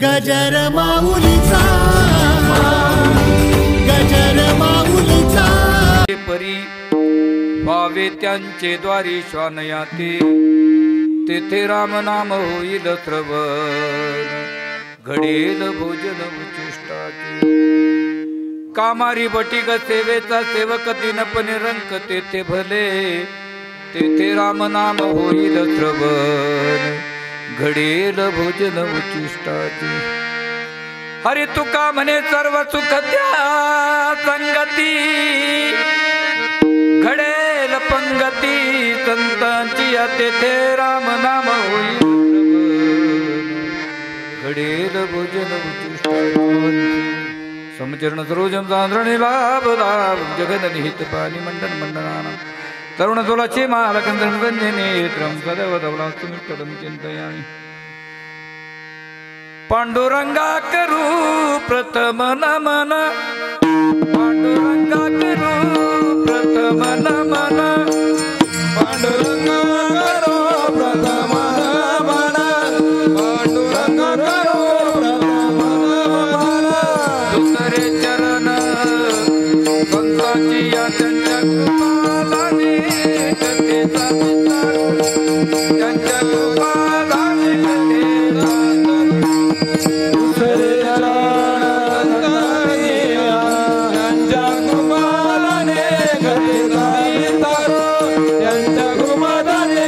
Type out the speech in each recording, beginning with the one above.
गजर माऊलीचा गजर माऊलीचा परी व्हावे त्यांचे द्वारी श्वानयाते तेथे राम नाम होईल श्रवण घडेल भोजन उचिष्टाचे कामारी बटीक सेवेचा सेवक दिनपणे रंक तेथे भले तेथे राम नाम होईल श्रवण घडेल भोजन उचिष्टाचे हरी तुका म्हणे सर्व सुख त्या संगती घडेल पंगती संतांची तेथे राम नाम होईल घडेल भोजन उचिष्टाचे समचरण सरोजम सान्द्रणी लाभ लाभ जगन निहित पाणी मंडन मंडनाना तरुण तोलाचे मालकंदन नेत्रम सदैव धवला सुमिष्टम चिंतयामि पांडुरंगा करू प्रथम नमन पांडुरंगा करू प्रथम नमन पांडुरंगा करू प्रथम नमन पांडुरंगा करू प्रथम नमन दुसरे चरण संतांची या त्यांच्या कृपादाने त्यांचा विचार त्यांच्या कृपादाने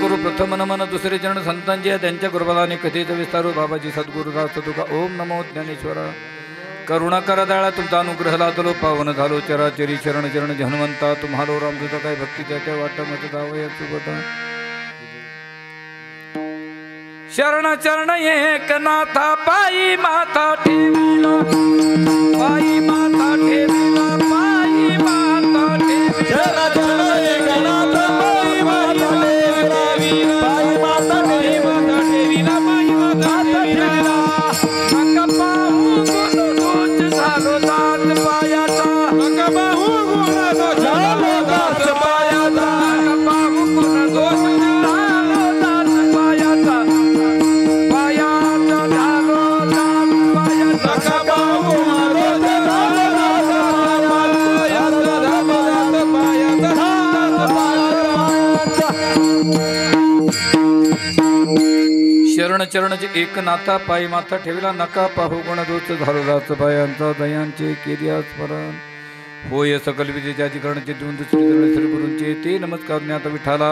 गुरु प्रथम नमन दुसरे चरण संतांचे त्यांच्या कृपालाने कथेच विस्तारू बाबाजी सद्गुरुदास तुका ओम नमो ज्ञानेश्वरा करुणा करा दयाळा तुमचा अनुग्रह लादलो पावन झालो चराचरी चरण चरण हनुमंता तुम्हालो राम तुझा काय भक्तीच्या त्या वाटा मत जावया सुबता शरण चरण एक नाथा पायी माथा ठेविला पायी माथा ठेविला पायी माथा ठेविला चरण एक नाथा पायी माथा पायी माता ठेविला पायी माता ठेविला नका पाहू गुण दोष झालो दात पायाचा नका पाहू गुण दोष झालो दात पायाचा नका पाहू गुण दोष झालो दात पायाचा पायाचा झालो दात पायाचा नका पाहू गुण दोष झालो दात पायाचा शरण चरणचे एक नाथा पायी माथा ठेविला नका पाहू गुण दोष झालो दास पायांचा दयांचे केल्या स्मरण होय सकल विजेच्या अधिकरणाचे दोन दुसरे श्री गुरूंचे ते नमस्कार ज्ञात विठाला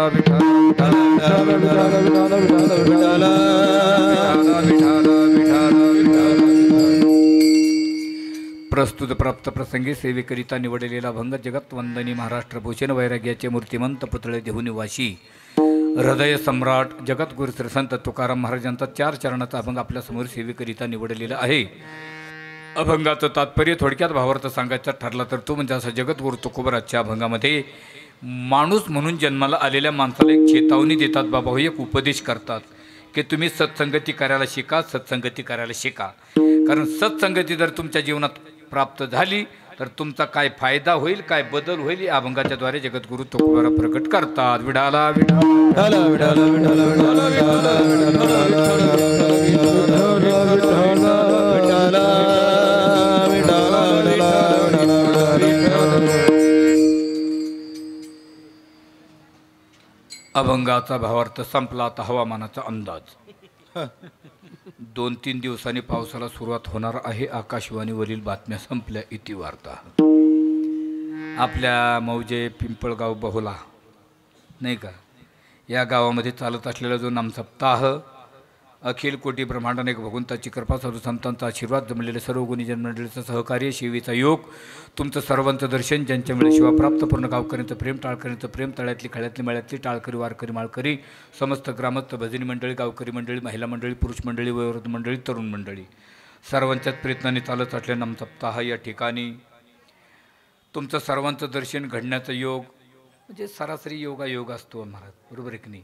प्रस्तुत प्राप्त प्रसंगी सेवेकरिता निवडलेला भंग जगत वंदनी महाराष्ट्र भूषण वैराग्याचे मूर्तिमंत पुतळे देहू निवासी हृदय सम्राट जगद्गुरु श्री संत तुकाराम महाराजांचा 4 चरणाचा अभंग आपल्यासमोर सेवेकरिता निवडलेला आहे. अभंगाचं तात्पर्य थोडक्यात भावार्थ सांगायचा ठरला तर तो म्हणजे असा जगद्गुरु तुकोबराजच्या अभंगामध्ये माणूस म्हणून जन्माला आलेल्या माणसाला एक चेतावणी देतात. बाबा हो एक उपदेश करतात की तुम्ही सत्संगती करायला शिका सत्संगती करायला शिका कारण सत्संगती जर तुमच्या जीवनात प्राप्त झाली तर तुमचा काय फायदा होईल काय बदल होईल या अभंगाच्या द्वारे जगद्गुरु तुकोबराज प्रकट करतात. विठाला विठाला विठाला विठाला अभंगाचा भावार्थ संपला. आता हवामानाचा अंदाज 2-3 दिवसांनी पावसाला सुरुवात होणार आहे. आकाशवाणीवरील बातम्या संपल्या. इति वार्ता. आपल्या मौजे पिंपळगाव बहुला नाही का या गावामध्ये चालत असलेला जो नामसप्ताह अखिल कोटी ब्रह्मांडाने भगवंताची कृपा साधू संतांचा आशीर्वाद जमलेले सर्व गुणीजन मंडळीचं सहकार्य शिवीचा योग तुमचं सर्वांचं दर्शन ज्यांच्यामुळे शिवाप्राप्त पूर्ण गावकऱ्यांचं प्रेम टाळकऱ्यांचं प्रेम तळ्यातली खळ्यातली मळ्यातली टाळकरी वारकरी माळकरी समस्त ग्रामस्थ भजनी मंडळी गावकरी मंडळी महिला मंडळी पुरुष मंडळी वयोवृद्ध मंडळी तरुण मंडळी सर्वांच्याच प्रयत्नाने चालत असलेला नामसप्ताह या ठिकाणी तुमचं सर्वांचं दर्शन घडण्याचा योग म्हणजे सरासरी योगायोग असतो महाराज बरोबर आहे की नाही.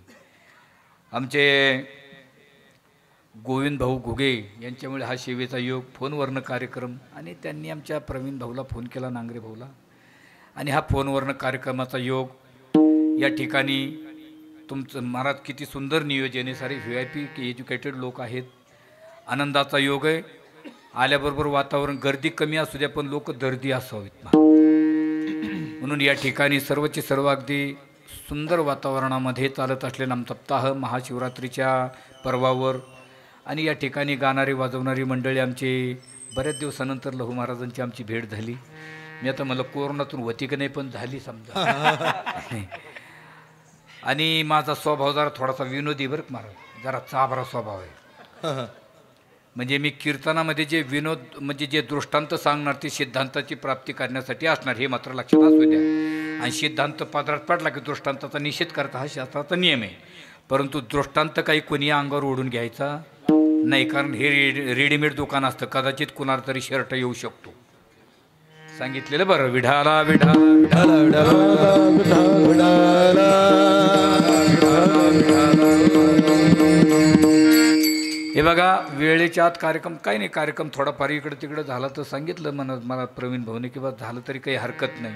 आमचे गोविंद भाऊ घुगे यांच्यामुळे हा सेवेचा योग फोनवरनं कार्यक्रम आणि त्यांनी आमच्या प्रवीण भाऊला फोन केला नांगरे भाऊला आणि हा फोनवरनं कार्यक्रमाचा योग या ठिकाणी तुमचं महाराज किती सुंदर नियोजन आहे. सारे VIP एज्युकेटेड लोक आहेत. आनंदाचा योग आहे. आल्याबरोबर वातावरण गर्दी कमी असू द्या पण लोक दर्दी असावीत म्हणून या ठिकाणी सर्वचे सर्व अगदी सुंदर वातावरणामध्ये चालत असलेला आमचा सप्ताह महाशिवरात्रीच्या पर्वावर आणि या ठिकाणी गाणारी वाजवणारी मंडळी आमची बऱ्याच दिवसानंतर लहू महाराजांची आमची भेट झाली. मी आता मला कोरोनातून होती की नाही पण झाली समजा. आणि माझा स्वभाव जरा थोडासा विनोदी बरं महाराज, जरा चाभरा स्वभाव आहे. म्हणजे मी कीर्तनामध्ये जे विनोद म्हणजे जे दृष्टांत सांगणार ते सिद्धांताची प्राप्ती करण्यासाठी असणार हे मात्र लक्षात असू द्या. आणि सिद्धांत पदरात पडला की दृष्टांताचा निषेध करता हा शास्त्राचा नियम आहे. परंतु दृष्टांत काही कोणी अंगावर ओढून घ्यायचा नाही, कारण हे रेडीमेड दुकान असतं. कदाचित कुणाला तरी शर्ट येऊ शकतो. सांगितलेलं बरं. विढाला विढाला हे बघा वेळेच्या आत कार्यक्रम काही नाही. कार्यक्रम थोडाफार इकडं तिकडं झाला तर सांगितलं मला प्रवीण भाऊने किंवा झालं तरी काही हरकत नाही.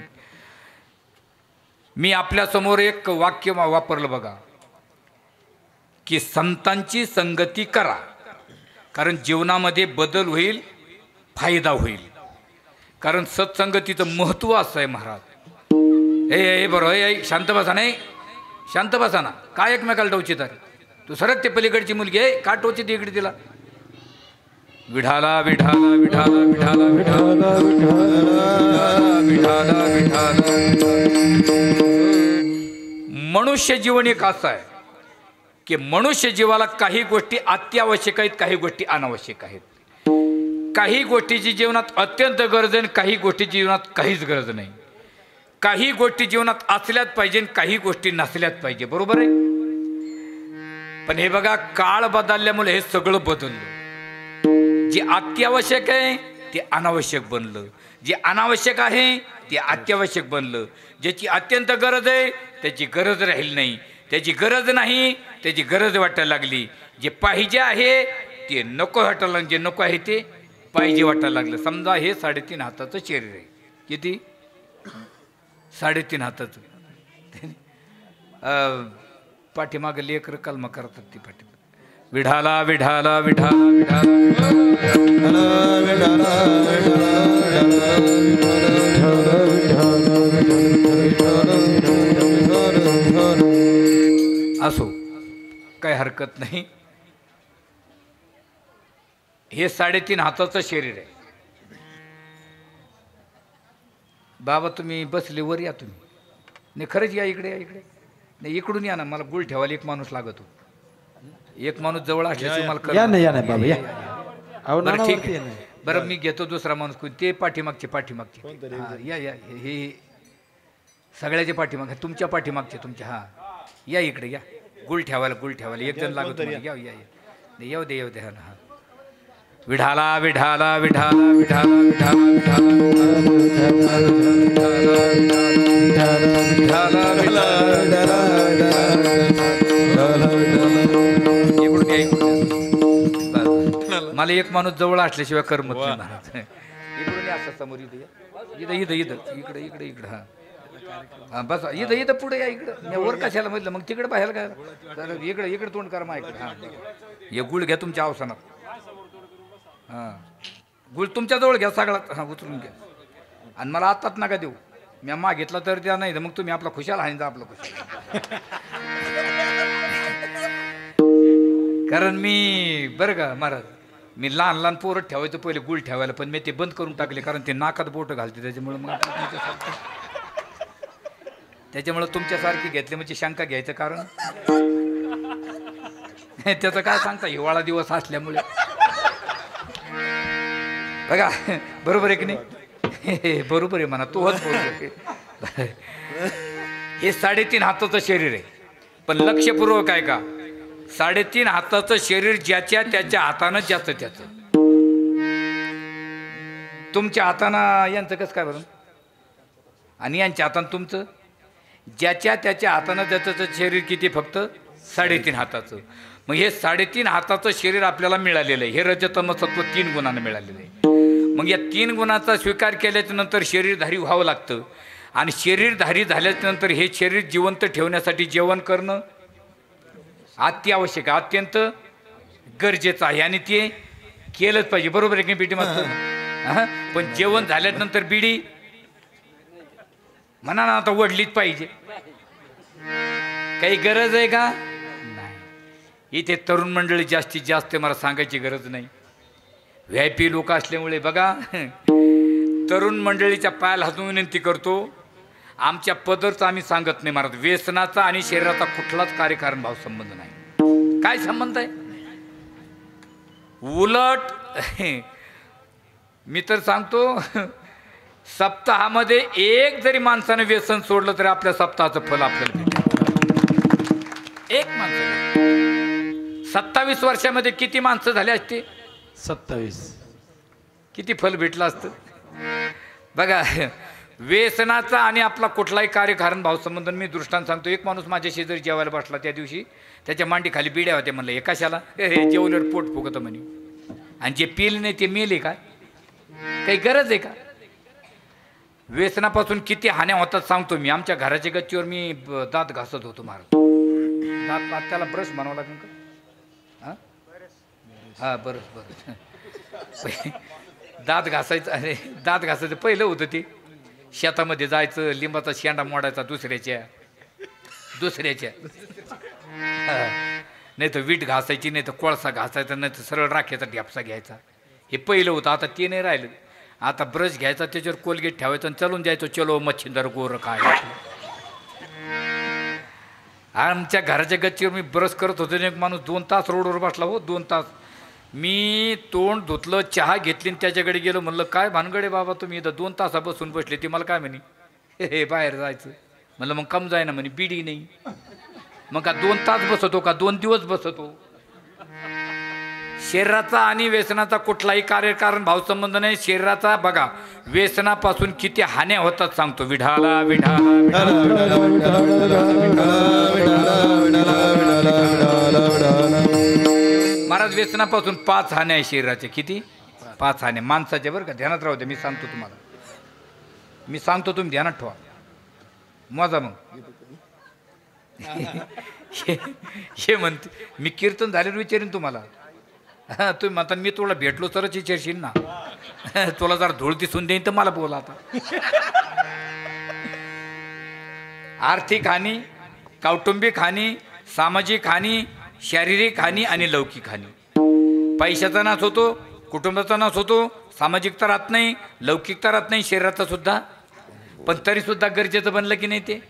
मी आपल्यासमोर एक वाक्य वापरलं बघा की संतांची संगती करा, कारण जीवनामध्ये बदल होईल, फायदा होईल. कारण सत्संगतीचं महत्त्व असं आहे महाराज. हे बरं हे शांत बसा. नाही शांत बसा ना. काय एकमेकाला टोचित आहे. तू सरक ते पलीकडची मुलगी आहे का टोचित इकडे तिला. विढाला विढाला विढाला विढाला विढाला विढाला विढाला. मनुष्य जीवन एक असं आहे की मनुष्य जीवाला काही गोष्टी अत्यावश्यक आहेत, काही गोष्टी अनावश्यक आहेत. काही गोष्टीची जीवनात अत्यंत गरज आहे, काही गोष्टी जीवनात काहीच गरज नाही. काही गोष्टी जीवनात असल्याच पाहिजे, काही गोष्टी नसल्याच पाहिजे. बरोबर आहे. पण हे बघा काळ बदलल्यामुळे हे सगळं बदललं. जे अत्यावश्यक आहे ते अनावश्यक बनलं, जे अनावश्यक आहे ते अत्यावश्यक बनलं. ज्याची अत्यंत गरज आहे त्याची गरज राहील नाही, त्याची गरज नाही त्याची गरज वाटायला लागली. जे पाहिजे आहे ते नको वाटायला लागलं, जे नको आहे ते पाहिजे वाटायला लागलं. समजा हे 3.5 हाताचं शरीर आहे. किती? 3.5 हाताचं. पाठीमागं लेकर कलमा करतात ती पाठी. विढाला विढाला विढाला असो काय हरकत नाही. हे 3.5 हाताचं शरीर आहे. बाबा तुम्ही बसले वर या. तुम्ही नाही खरंच या इकडे, या इकडे. नाही इकडून या ना. मला गुळ ठेवायला एक माणूस लागत हो. एक माणूस जवळ असल्याचे मला या नाही बाबा या. बरं ठीक आहे. बरं मी घेतो दुसरा माणूस. ते पाठीमागचे या या. हे सगळ्याच्या पाठीमाग तुमच्या पाठीमागचे तुमच्या. हा या इकडे या. गुळ ठेवायला एक जण लागत. या या येऊ दे हा ना. विढाला विढाला विढाला विढाला विढाला मला एक माणूस जवळ असल्याशिवाय करमत नाही महाराज. इकडून असं समोर इथं इथं इथं इकडे इकडे इकडं. हा बस इथं पुढे या. इकडं वर कशाला म्हटलं मग तिकडे बाहेर काय. तर इकडे तोंड करा मा इकडे. हा हे गुळ घ्या तुमच्या अवसानात. हां गुळ तुमच्याजवळ घ्या सगळा. हां उचलून घ्या. आणि मला आत्ताच नका देऊ. मी मागितला तर त्या नाही तर मग तुम्ही आपला खुशाल हानी जा आपला खुशाल. कारण मी बरं का महाराज मी लहान पोरं ठेवायचं पहिले गुळ ठेवायला, पण मी ते बंद करून टाकले कारण ते नाकात बोटं घालते. त्याच्यामुळे मग तुमच्यासारखी घेतली म्हणजे शंका घ्यायचं कारण त्याचं काय सांगता. हिवाळा दिवस असल्यामुळे बघा बरोबर आहे की नाही. बरोबर आहे म्हणा. तो होत बरोबर. हे 3.5 हाताचं शरीर आहे. पण लक्षपूर्वक आहे का. 3.5 हाताचं शरीर ज्याच्या त्याच्या हातानं ज्याचं त्याचं. तुमच्या हातानं यांचं कसं काय बरं आणि यांच्या हातानं तुमचं. ज्याच्या त्याच्या हातानं त्याचं शरीर किती फक्त 3.5 हाताचं. मग हे 3.5 हाताचं शरीर आपल्याला मिळालेलं आहे. हे रजतम सत्व 3 गुणांना मिळालेलं आहे. मग या 3 गुणाचा स्वीकार केल्याच्या नंतर शरीरधारी व्हावं लागतं. आणि शरीरधारी झाल्याच्या नंतर हे शरीर जिवंत ठेवण्यासाठी जेवण करणं, अत्यावश्यक आहे, अत्यंत गरजेचं आहे आणि ते केलंच पाहिजे. बरोबर आहे की बीडी मास्तर? पण जेवण झाल्यानंतर बीडी म्हणा ना आता वडलीच पाहिजे. काही गरज आहे का? नाही. इथे तरुण मंडळी जास्तीत जास्त मला सांगायची गरज नाही. VIP लोक असल्यामुळे बघा तरुण मंडळीच्या पायाला हातून विनंती करतो, आमच्या पदरचा आम्ही सांगत नाही महाराज. व्यसनाचा आणि शरीराचा कुठलाच कार्यकारण भाव संबंध नाही. काय संबंध आहे? उलट मी तर सांगतो सप्ताहामध्ये एक जरी माणसानं व्यसन सोडलं तरी आपल्या सप्ताहाचं फल आपल्याला भेटेल. एक माणसाने 27 वर्षामध्ये किती माणसं झाली असते? 27. किती फल भेटलं असतं बघा. व्यसनाचा आणि आपला कुठलाही कार्यकारण भाव संबंध. मी दृष्टांत सांगतो. एक माणूस माझ्या शेजारी जेवायला बसला त्या दिवशी, त्याच्या मांडी खाली बिड्या होत्या. म्हणलं हे कशाला? हे जेवल्यावर पोट फुगत म्हणे. आणि जे पिल नाही ते मेले काय? काही गरज आहे का? व्यसनापासून किती हान्या होतात सांगतो मी. आमच्या घराच्या गच्चीवर मी दात घासत होतो महाराज. दात त्याला ब्रश म्हणावं लागेल का? हां हां बरं. दात घासायचं. अरे दात घासायचं पहिलं होतं ते शेतामध्ये जायचं, लिंबाचा शेंडा मोडायचा दुसऱ्याच्या नाही तर वीट घासायची, नाही तर कोळसा घासायचा, नाही तर सरळ राख्याचा ढ्यापसा घ्यायचा. हे पहिलं होतं. आता ते नाही राहिलं. आता ब्रश घ्यायचा, त्याच्यावर कोलगेट ठेवायचं आणि चालून जायचो. चलो मच्छिंदर गोर काय. आमच्या घराच्या गच्चीवर मी ब्रश करत होतो. एक माणूस 2 तास रोडवर बसला हो. 2 तास. मी तोंड धुतलं, चहा घेतली आणि त्याच्याकडे गेलो. म्हणलं काय भानगडे बाबा तुम्ही इथं 2 तास बसून बसले? ती मला काय म्हणे, हे बाहेर जायचं. म्हणलं मग कम जाय ना. म्हणे बिडी नाही. मग का 2 तास बसतो का 2 दिवस बसतो? शरीराचा आणि व्यसनाचा कुठलाही कार्यकारण भाव संबंध नाही. शरीराचा बघा व्यसनापासून किती हान्या होतात सांगतो. विढाला विढाला महाराज व्यसनापासून 5 हान्या आहे शरीराचे. किती? 5 हान्या माणसाचे. बरं का ध्यानात राहू दे. मी सांगतो तुम्हाला. मी सांगतो तुम्ही ध्यानात ठेवा. माझा मग हे म्हणते मी कीर्तन झालेलं विचारीन तुम्हाला. हां तुम्ही म्हणता मी तुला भेटलो तरच विचारशील ना. तुला जरा धूळ दिसून देईन तर मला बोला. आता आर्थिक हानी, कौटुंबिक हानी, सामाजिक हानी, शारीरिक हानी आणि लौकिक हानी. पैशाचा नाश होतो, कुटुंबाचा नाश होतो, सामाजिकता राहत नाही, लौकिकता राहत नाही, शरीराचा सुद्धा. पण तरीसुद्धा गरजेचं बनलं की नाही ते.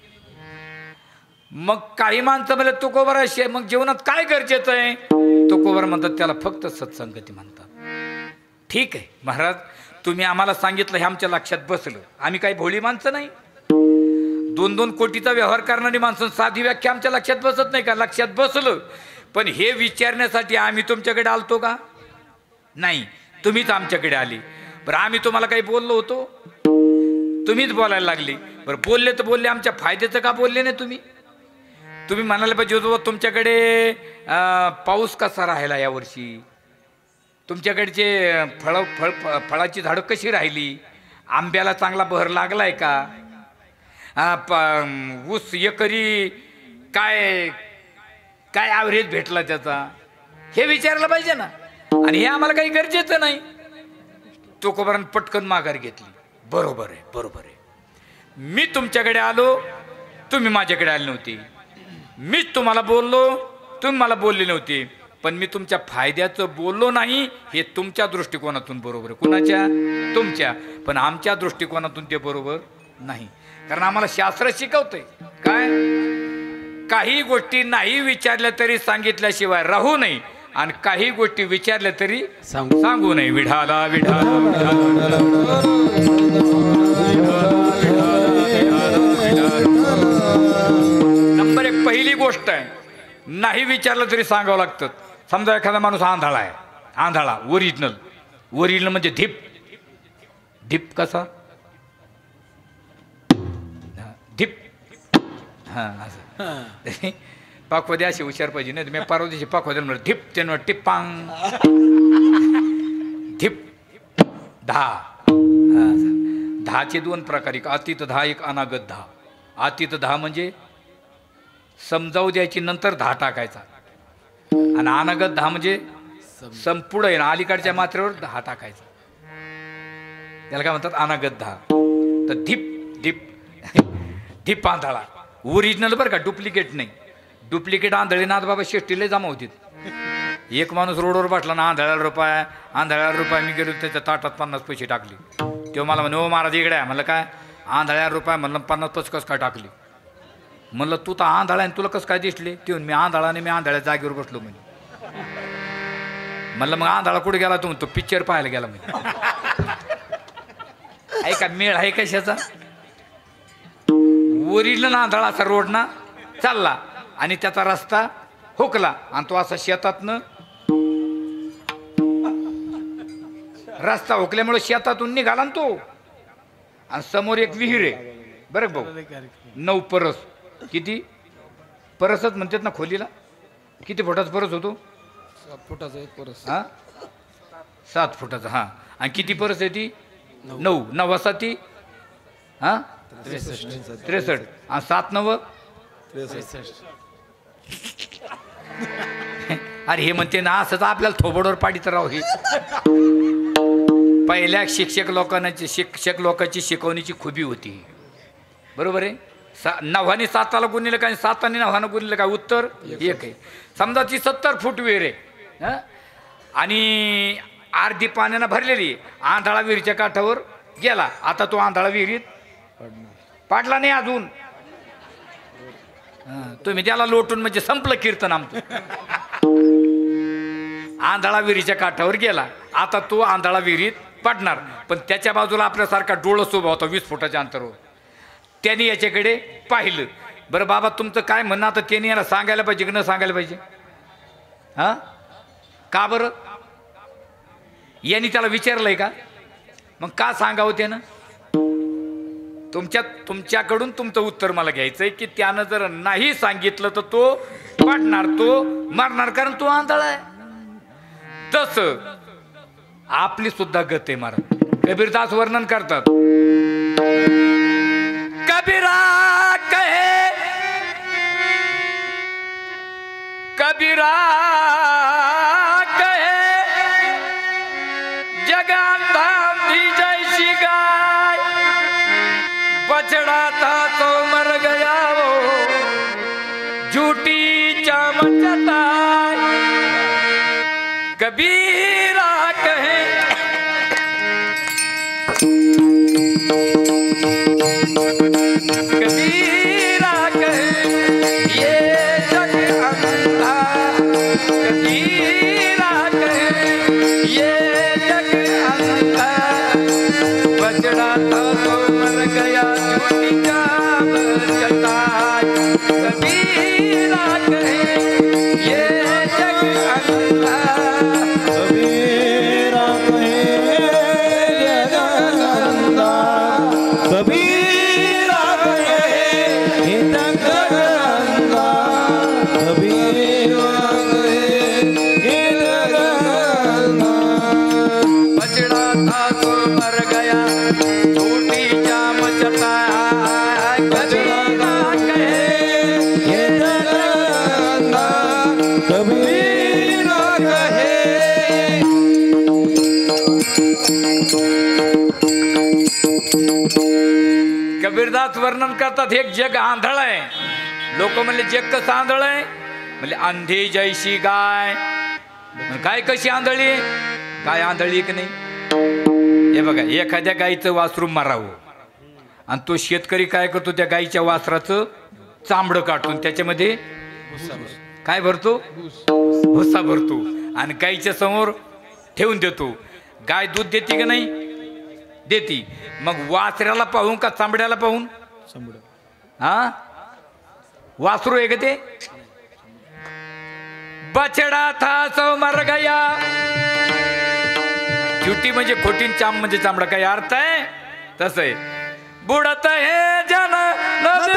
मग काही माणसं म्हणजे तुकोबर आहे. मग जीवनात काय गरजेचं आहे? तुकोबर म्हणतात त्याला फक्त सत्संगती म्हणतात. ठीक आहे महाराज, तुम्ही आम्हाला सांगितलं हे आमच्या लक्षात बसलं. आम्ही काही भोळी माणसं नाही. 2-2 कोटीचा व्यवहार करणारी माणसं साधी व्याख्या आमच्या लक्षात बसत नाही का? लक्षात बसलं. पण हे विचारण्यासाठी आम्ही तुमच्याकडे आलतो का? नाही, तुम्हीच आमच्याकडे आली. बरं आम्ही तुम्हाला काही बोललो होतो? तुम्हीच बोलायला लागले. बरं बोलले तर बोलले, आमच्या फायद्याचं का बोलले नाही तुम्ही? तुम्ही म्हणायला पाहिजे होतं तुमच्याकडे पाऊस कसा राहिला यावर्षी, तुमच्याकडचे फळाची झाडं कशी राहिली, आंब्याला चांगला बहर लागलाय का, ऊस एकरी काय काय ॲव्हरेज भेटला त्याचा, हे विचारलं पाहिजे ना. आणि हे आम्हाला काही गरजेचं नाही. तुकोबारानं पटकन माघार घेतली. बरोबर आहे, बरोबर आहे. मी तुमच्याकडे आलो, तुम्ही माझ्याकडे आले नव्हते. मीच तुम्हाला बोललो, तुम्ही मला बोलले नव्हते. पण मी तुमच्या फायद्याचं बोललो नाही हे तुमच्या दृष्टिकोनातून बरोबर आहे. कुणाच्या? तुमच्या. पण आमच्या दृष्टिकोनातून ते बरोबर नाही. कारण आम्हाला शास्त्र शिकवतंय काय, काही गोष्टी नाही विचारल्या तरी सांगितल्याशिवाय राहू नये, आणि काही गोष्टी विचारल्या तरी सांगू नये. विढाला विढाला नंबर 1 पहिली गोष्ट आहे, नाही विचारलं तरी सांगावं लागतं. समजा एखादा माणूस आंधळा आहे, आंधळा ओरिजिनल म्हणजे धीप. धीप कसा? धीप. हां असं पाकवादी अशी हुशार पाहिजे. नाही मी परवा दिवशी पाकवादी म्हणलं धीप, त्यानं टिप्पांग धीप 10. 10चे 2 प्रकार, एक अतीत 10, एक अनागत 10. अतीत 10 म्हणजे समजावू द्यायची नंतर 10 टाकायचा. आणि अनगत दहा म्हणजे संपूर्ण आहे ना, अलीकडच्या मात्रेवर 10 टाकायचा, त्याला काय म्हणतात अनागत 10. तर धीप धीप धीप आंधळा ओरिजिनल बरं का, डुप्लिकेट नाही. डुप्लिकेट आंधळी नाथ बाबा शेष्टीला जमा होतीत. एक माणूस रोडवर बसला ना, आंधळ्याला रुपये आंधळ्याला रुपये. मी गेलो त्याच्या ताटात 50 पैसे टाकले. तेव्हा मला म्हणे, ओ महाराज इकडे आहे. म्हणलं काय? आंधळ्या रुपये. म्हणलं 50 पैसे कसं काय टाकली? म्हणलं तू तर आंधळा आहे, तुला कसं काय दिसले? ते मी आंधळाने मी आंधळ्या जागेवर बसलो म्हणे. म्हणलं मग आंधळा कुठे गेला? तू म्हणतो पिक्चर पाहायला गेला म्हणजे. ऐका मेळ आहे कशाचा? ओरिजिनल आंधळा असा रोड ना चालला आणि त्याचा रस्ता हुकला आणि तो असा शेतातनं, रस्ता हुकल्यामुळे शेतातून निघाला ना तो. आणि समोर एक विहीर आहे बरं भाऊ, 9 परस. किती परसच म्हणतात ना खोलीला? किती फुटाचा परस होतो? 7 फुटाचा एक परस. हा 7 फुटाचा. हा आणि किती परस आहे ती? 9. 9 असा ती हा 63 आणि 7 9 63. अरे हे म्हणते ना असंच आपल्याला थोबडवर पाडीत राहू. हे पहिल्या शिक्षक लोकांची शिकवणीची खुबी होती. बरोबर आहे. 9 7 गुणिले काय, 7 9 गुणिले काय? उत्तर 1 आहे. समजा ती 70 फूट विहीर आहे आणि अर्धी पाण्यानं भरलेली. आंधळा विहिरीच्या काठावर गेला. आता तो आंधळा विहिरीत पाडला नाही अजून. तुम्ही त्याला लोटून म्हणजे संपलं कीर्तन आमचं. आंधळा विहिरीच्या काठावर गेला. आता तो आंधळा विहिरीत पडणार. पण त्याच्या बाजूला आपल्यासारखा डोळस उभा होता 20 फुटाच्या अंतरावर. त्यांनी याच्याकडे पाहिलं. बरं बाबा तुमचं काय म्हणणं? आता त्यांनी याला सांगायला पाहिजे की न सांगायला पाहिजे? हा का बरं? यांनी त्याला विचारलंय का? मग का सांगावं त्यानं? तुमच्याकडून तुमचं उत्तर मला घ्यायचंय की त्यानं जर नाही सांगितलं तर तो पडणार, तो मरणार, कारण तो आंधळा आहे. तसं आपली सुद्धा गत आहे महाराज. कबीरदास वर्णन करतात. कबीरा कहे कबीरा कहे जगांधी जैसी गाय, बछड़ा था तो मर गया वो झूठी चामच चटाई. कबीरा कहे कबीरा कहे ये जग अंधा. कबीरा कहे ये जग अंधा, बछड़ा था तो मर गया झूठी चामच चटाई. कबीरा कहे ये जग अंधा. कबीरा कहे जग अंधा. कबीरा कहे जग अंधा. कबीरा कहे जग अंधा. बछड़ा था तो मर गया झूठी जाम चटाई. कबीरा कहे ये जग अंधा. कबीरा कहे. कबीरदास वर्णन करतात एक जग आंधळ आहे. लोक म्हणले जग कसं आंधळ आहे? म्हणजे अंधी जैशी गाय. गाय कशी आंधळी? गाय आंधळी की नाही? हे बघा, एखाद्या गाईचं वासरू मारावं आणि तो शेतकरी काय करतो? त्या गाईच्या वासराचं चांबडं काढून त्याच्यामध्ये काय भरतो? भुसा भरतो आणि गाईच्या समोर ठेवून देतो. गाय दूध देते की नाही? देती. मग वासऱ्याला पाहून का चांबड्याला पाहून? हा वासरू आहे का ते? बछड़ा था सो मर गया. झुटी म्हणजे खोटीन, चाम म्हणजे चांबडा. काय अर्थ आहे? तसं आहे. बुडत हे जन नद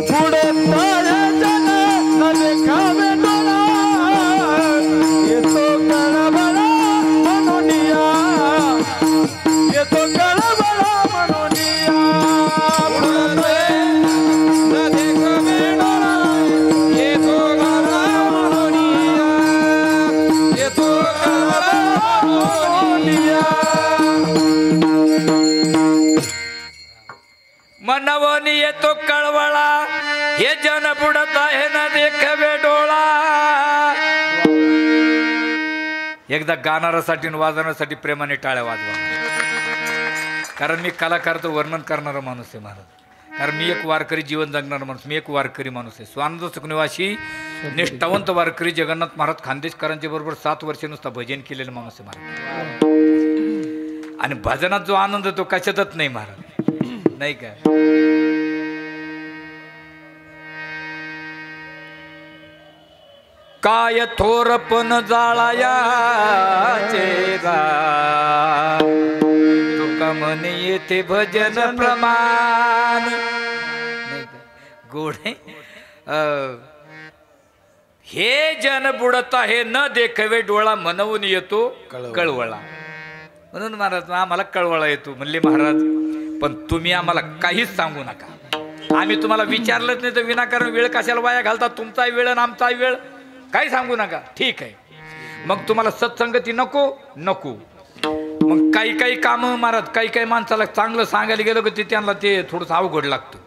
पुढे येतो कळवळा हे जन बुडत आहे ना देखवे डोळा. एकदा गाणाऱ्यासाठी आणि वाजवण्यासाठी प्रेमाने टाळ्या वाजवा. कारण मी कलाकारचं वर्णन करणारा माणूस आहे महाराज. कारण मी एक वारकरी जीवन जगणारा माणूस, मी एक वारकरी माणूस आहे. स्वानंद सुखनिवासी निष्ठावंत वारकरी जगन्नाथ महाराज खानदेशकरांच्या बरोबर 7 वर्ष नुसता भजन केलेलं माणूस आहे महाराज. आणि भजनात जो आनंद तो कशातच नाही महाराज, नाही का. काय थोरपण जाळाया चेरा तुका म्हणे येथे भजन प्रमाण, नाही का. गोडे हे जन बुडत आहे न देखवे डोळा म्हणून येतो कळवळा. म्हणून महाराज आम्हाला कळवळा येतो. म्हणले महाराज पण तुम्ही आम्हाला काहीच सांगू नका. आम्ही तुम्हाला विचारलंच नाही तर विनाकारण वेळ कशाला वाया घालता. तुमचा वेळ आणि आमचा वेळ काही सांगू नका. ठीक आहे. मग तुम्हाला सत्संगती नको नको. मग काही काही कामं महाराज काही काही माणसाला चांगलं सांगायला गेलं की त्यांना ते थोडंसं अवघड लागतं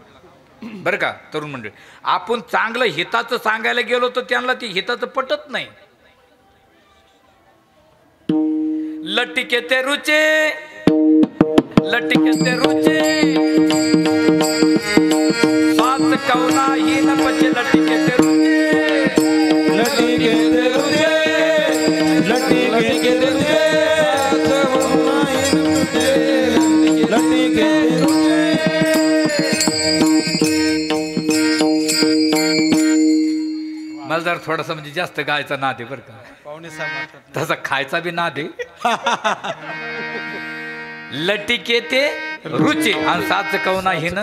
बरं का तरुण मंडळी. आपण चांगलं हिताचं सांगायला गेलो तर त्यांना ते हिताचं पटत नाही. लटिके ते रुचे लटिके ते रुचे सात कवना ही न पचे लटिके ते रुचे लटिके ते रुचे लटिके ते रुचे लटिके ते रुचे. मला जर थोडासा म्हणजे जास्त गायचा नाद आहे बरं का. तसा खायचा बी नाद आहे. लटिके ते रुचे आणि सात कवना हे ना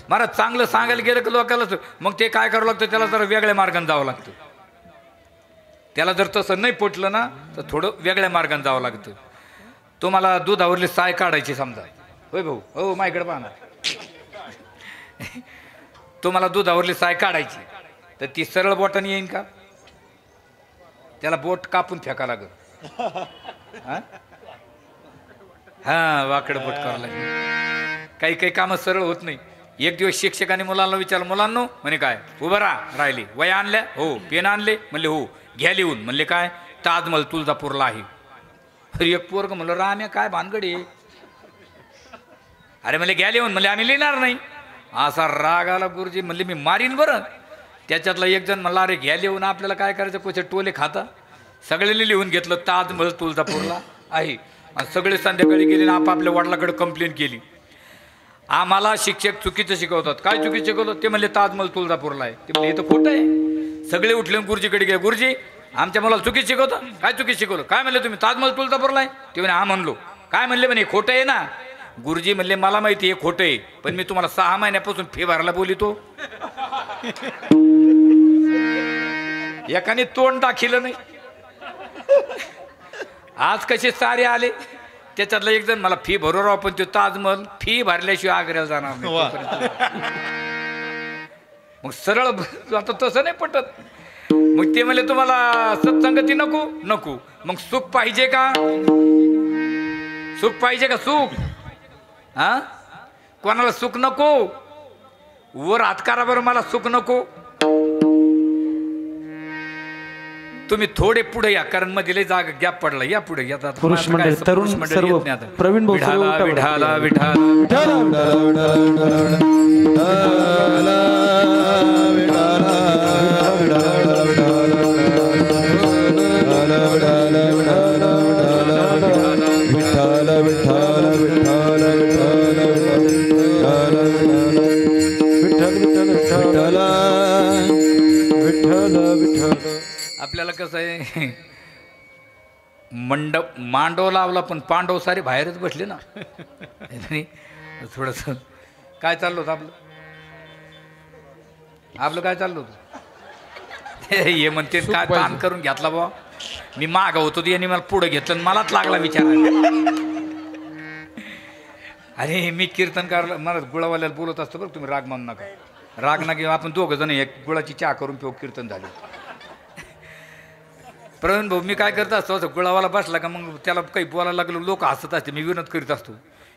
मला चांगलं सांगायला गेलं की लोकांना मग ते काय करावं लागतं त्याला जरा वेगळ्या मार्गाने जावं लागतं. त्याला जर तसं नाही पटलं ना तर थोडं वेगळ्या मार्गाने जावं लागतं. तुम्हाला दुधावरली साय काढायची समजा. होय भाऊ हो माझ्याकडे पाहणार. तुम्हाला दुधावरली साय काढायची तर ती सरळ बोटाने येईन का. त्याला बोट कापून फेका लागत. हा वाकड बोट करावं लागेल. काही काही कामं सरळ होत नाही. एक दिवस शिक्षकाने मुलांना विचारलं मुलांनो म्हणे काय उभं राहिली वया आणल्या हो पेन आणले म्हणले हो घ्या लिहून म्हणले काय ताजमहल तुळजापूरला आहे. अरे एक पोरग म्हणलं राम्या काय भानगडी. अरे म्हणले घ्या लिहून म्हणले आम्ही लिहिणार नाही. असा राग आला गुरुजी म्हणले मी मारीन बरं. त्याच्यातला एक जण म्हणला अरे घ्या लिहून आपल्याला काय करायचं कोचे टोले खाता. सगळ्यांनी लिहून घेतलं ताजमहल तुळजापूरला आहे. आणि सगळे संध्याकाळी गेले ना आपापल्या वडिलाकडे कंप्लेंट केली. आम्हाला शिक्षक चुकीचं शिकवतात. काय चुकीचं शिकवतात ते म्हणले ताजमहल तुळजापूरला आहे. ते म्हणले हे तर खोटं आहे. सगळे उठले गुरुजीकडे गेले. गुरुजी आमच्या मुलाला चुकीचं शिकवतं. काय चुकीचं शिकवलं काय म्हणले तुम्ही ताजमहल तुळजापूरला आहे. ते म्हणे हा म्हणलो. काय म्हणले म्हणे खोटं आहे ना. गुरुजी म्हणले मला माहिती आहे खोटं आहे पण मी तुम्हाला 6 महिन्यापासून फी भरायला बोलितो. एकाने तोंड दाखिलं नाही. आज कसे सारे आले. त्याच्यातला एक जण मला फी भरू राव पण तो ताजमहल फी भरल्याशिवाय आग्र्याला जाणार नाही. मग सरळ आता तसं नाही पटत. मग ते म्हणले तुम्हाला सत्संगती नको नको. मग सुख पाहिजे का सुख पाहिजे का सुख. हा कोणाला सुख नको. वर हात करा बरं मला सुख नको. तुम्ही थोडे पुढे या कारण मध्ये जागा गॅप पडला. या पुढे या पुरुष मंडळी तरुण सर्व प्रवीण भाऊ विठाला विठाला विठाला आपल्याला कसं आहे मांडव लावला पण पांडव सारे बाहेरच बसले ना. थोडस काय चाललं होतं आपलं काय चाललं होतं. हे म्हणते काय ताण करून घेतला बा. मी माग होतो यांनी मला पुढे घेतलं आणि मलाच लागला विचारायला. अरे मी कीर्तनकार मला गुळावाल्याला बोलत असतो बरं तुम्ही राग मानू नका. राग ना किंवा आपण 2 जण एक गुळाची चहा करून पिऊ कीर्तन झाले. प्रवीण भाऊ मी काय करत असतो गुळावाला बसला का मग त्याला काही बोलायला लागलो लोक हसत असते. मी विनोद करीत असतो.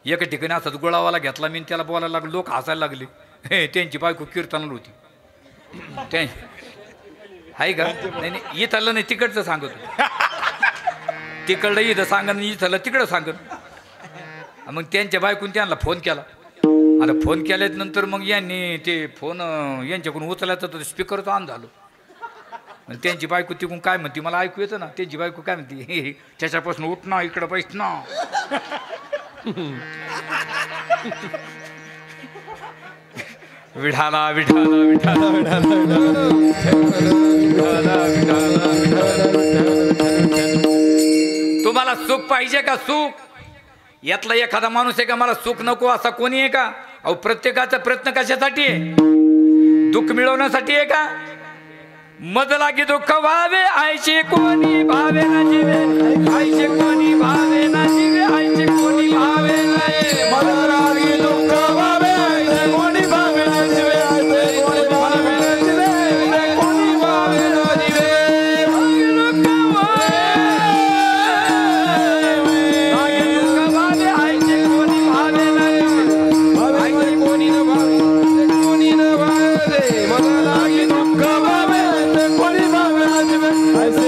एका ठिकाणी असत गुळावाला घेतला मी त्याला बोलायला लागलो लोक हसायला लागले. हे त्यांची बायको कीर्तनाला होती त्या आहे का नाही नाही इथलं नाही तिकडचं सांगत तिकडलं इथं सांगत इथलं तिकडं सांगत मग त्यांच्या बायकून त्यांना फोन केला आता फोन केल्यानंतर मग यांनी ते फोन यांच्याकडून उचलायचं तर स्पीकरचं ऑन झालं आणि त्यांची बायको तिकडून काय म्हणते मला ऐकू येतं ना त्यांची बायको काय म्हणते त्याच्यापासून उठ ना इकडं पैस ना विढाला विढाला विढाला तुम्हाला सुख पाहिजे का सुख यातला एखादा माणूस आहे का मला सुख नको असा कोणी आहे का अहो प्रत्येकाचा प्रयत्न कशासाठी आहे दुःख मिळवण्यासाठी आहे का मज लागी दुःख व्हावे आयचे कोणी भावे ना जीवे आयचे कोणी भावे ना जीवे आयचे कोणी भावे ना मज लागी दुःख व्हावे आयचे कोणी भावे ना जीवे आयचे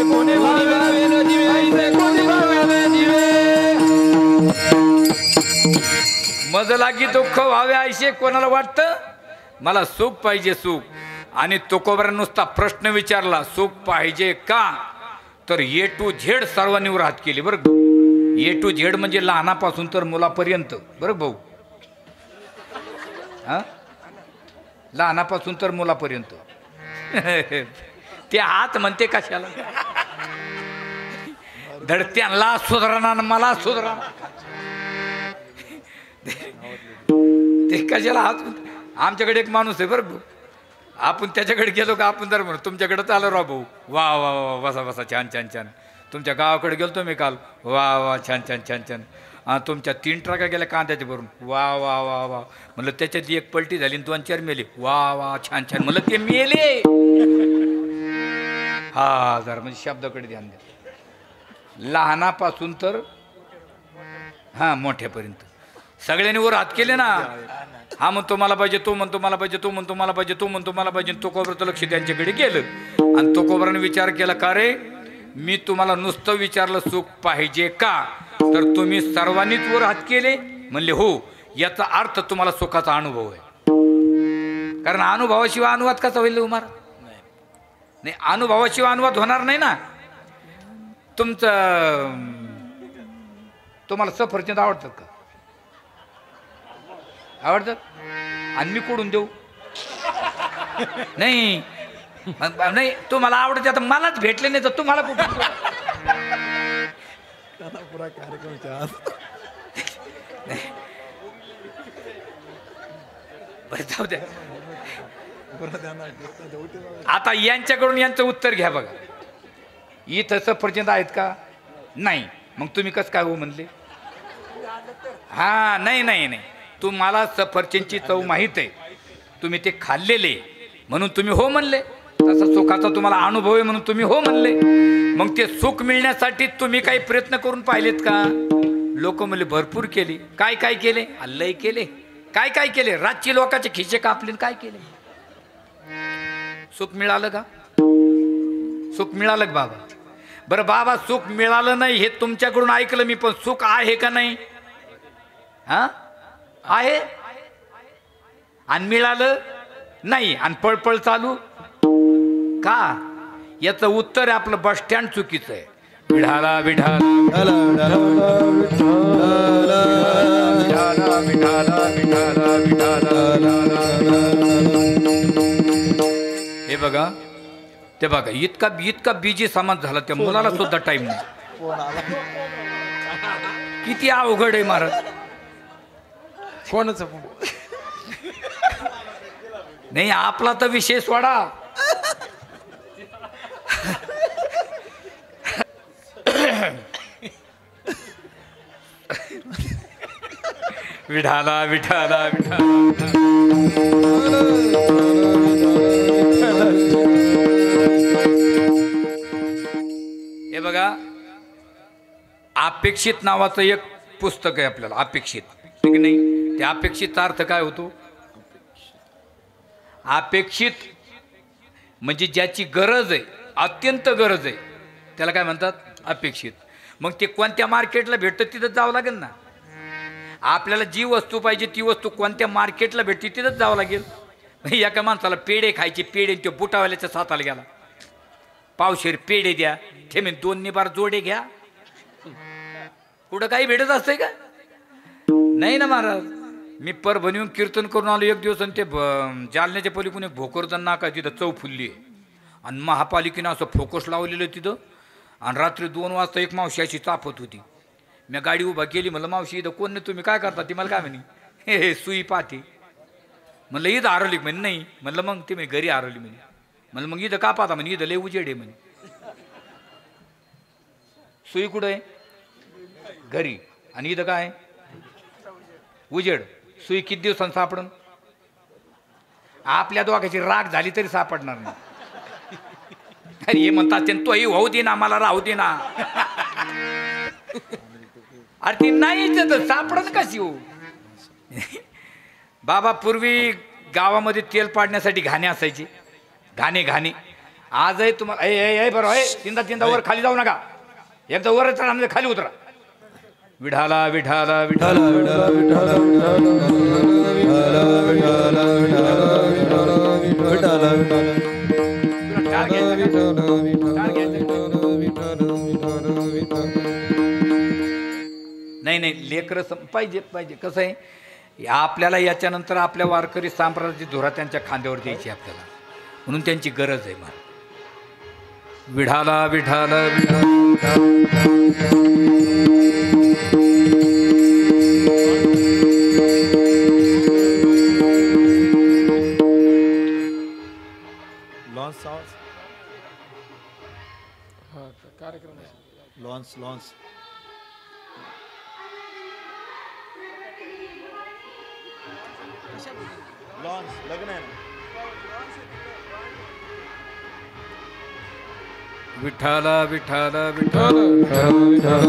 कोणी भावे ना जीवे आयचे कोणी भावे ना जीवे मज लागी दुःख व्हावे आयशे कोणाला वाटतं मला सुख पाहिजे सुख आणि तुकोबरा नुसता प्रश्न विचारला सुख पाहिजे का तर ए टू झेड सर्वांनीवर हात केली बरं ए टू झेड म्हणजे लहानापासून तर मुलापर्यंत बरं भाऊ हा लहानापासून तर मुलापर्यंत ते हात म्हणते कशाला धड त्यांना सुधारणा मला सुधारणा ते कशाला हात आमच्याकडे एक माणूस आहे बरं आपण त्याच्याकडे गेलो का आपण जर म्हणू तुमच्याकडे चालू राह भाऊ वा वा वा बसा बसा छान छान छान तुमच्या गावाकडे गेलतो मी काल वा वा छान छान छान छान तुमच्या 3 ट्रका गेल्या कांद्याच्या भरून वा वा वा वा म्हणलं त्याच्यात एक पलटी झाली 2-4 मेले वा वा छान छान म्हणलं ते मेले हा जरा म्हणजे शब्दाकडे ध्यान द्या लहानापासून तर हा मोठ्यापर्यंत सगळ्यांनी वर हात केले ना हा म्हणतो मला पाहिजे तो म्हणतो मला पाहिजे तो म्हणतो मला पाहिजे तो म्हणतो मला पाहिजे तो कोबराचं लक्ष त्यांच्याकडे गेलं आणि तो कोबराने विचार केला का रे मी तुम्हाला नुसतं विचारलं सुख पाहिजे का तर तुम्ही सर्वांनीच वर हात केले म्हणले हो याचा अर्थ तुम्हाला सुखाचा अनुभव आहे कारण अनुभवाशिवाय अनुवाद कसा होईल उमार नाही अनुभवाशिवाय अनुवाद होणार नाही ना तुम्हाला सफरचंद आवडतात का आवडतात आणि मी कोडून देऊ नाही नाही तुम्हाला आवडते आता मलाच भेटले नाही तर तुम्हाला कुठून पुरा कार्यक्रम बरं जाऊ द्या आता यांच्याकडून यांचं उत्तर घ्या बघा इथं सफरचंद आहेत का नाही मग तुम्ही कसं काय हो म्हणले हा नाही नाही नाही तुम्हाला सफरचंदची चव माहीत आहे तुम्ही ते खाल्लेले म्हणून तुम्ही हो म्हणले तसा सुखाचा तुम्हाला अनुभव आहे म्हणून तुम्ही हो म्हणले मग ते सुख मिळण्यासाठी तुम्ही काही प्रयत्न करून पाहिलेत का लोक म्हणले भरपूर केली काय काय केले लय केले काय काय केले रातची लोकांचे खिसे कापले काय केले सुख मिळालं का सुख मिळालं का बाबा बरं बाबा सुख मिळालं नाही हे तुमच्याकडून ऐकलं मी पण सुख आहे का नाही हा आहे आणि मिळालं नाही आणि पळपळ चालू का याचं उत्तर आहे आपलं बस स्टँड चुकीचं आहे विढाला विढाला विढाला विढाला विढाला विढाला हे बघा ते बघा इतका इतका बिजी समाज झाला त्या मुलाला सुद्धा टाइम नाही किती अवघड आहे महाराज कोणाचा फोन नाही आपला तर विषय सोडा विढाला विठाला विठाला हे बघा अपेक्षित नावाचं एक पुस्तक आहे आपल्याला अपेक्षित ठीक नाही त्या अपेक्षितचा अर्थ काय होतो अपेक्षित म्हणजे ज्याची गरज आहे, अत्यंत गरज आहे, त्याला काय म्हणतात? अपेक्षित. मग ते कोणत्या मार्केटला भेटतं तिथंच जावं लागेल ना. आपल्याला जी वस्तू पाहिजे ती वस्तू कोणत्या मार्केटला भेटते तिथंच जावं लागेल. एका माणसाला पेढे खायचे, पेढे ते बुटावाल्याच्या साताला गेला, पावशेर पेढे द्या, ते मी 2 निबार जोडे घ्या. कुठं काही भेटत असतंय का? नाही ना महाराज. मी परभणीहून कीर्तन करून आलो एक दिवस, आणि ते जालन्याच्या पलीकडून एक भोकरदन नाका तिथं चौ फुलली आहे, आणि महापालिकेनं असं फोकस लावलेलं तिथं. आणि रात्री 2 वाजता एक मावशी अशी चापत होती. मी गाडी उभा केली, म्हणलं मावशी इथं कोण नाही, तुम्ही काय करता? ती मला काय म्हणे, हे सुई पाहते. म्हणलं इथं हरवली म्हणे. नाही म्हणलं मग ती मी घरी हरवली म्हणे. म्हणलं मग इथं का पाहता? म्हणे इथं लय उजेड आहे म्हणे. सुई कुठं आहे? घरी. आणि इथं काय? उजेड. सुई किती दिवसांनी सापडून? आपल्या दोघांची राग झाली तरी सापडणार नाही. अरे हे म्हणतात तोही होऊ दे ना, मला राहू दे ना. अरे ती नाही तर सापडत कशी हो? बाबा पूर्वी गावामध्ये तेल पाडण्यासाठी घाणे असायचे. घाणे घाणे आजही तुम्हाला बरोबर आहे. तीनदा वर खाली जाऊ नका, एकदा वर चढा खाली उतरा. विठाला विठाला विठाला नाही नाही लेकरं पाहिजे पाहिजे. कसं आहे, आपल्याला याच्यानंतर आपल्या वारकरी संप्रदायाची धुरा त्यांच्या खांद्यावर द्यायची आपल्याला, म्हणून त्यांची गरज आहे. मला विठाला विठाला लॉन्च लॉन्च लॉन्च लग्न आहे ना. विठाला विठाला विठाला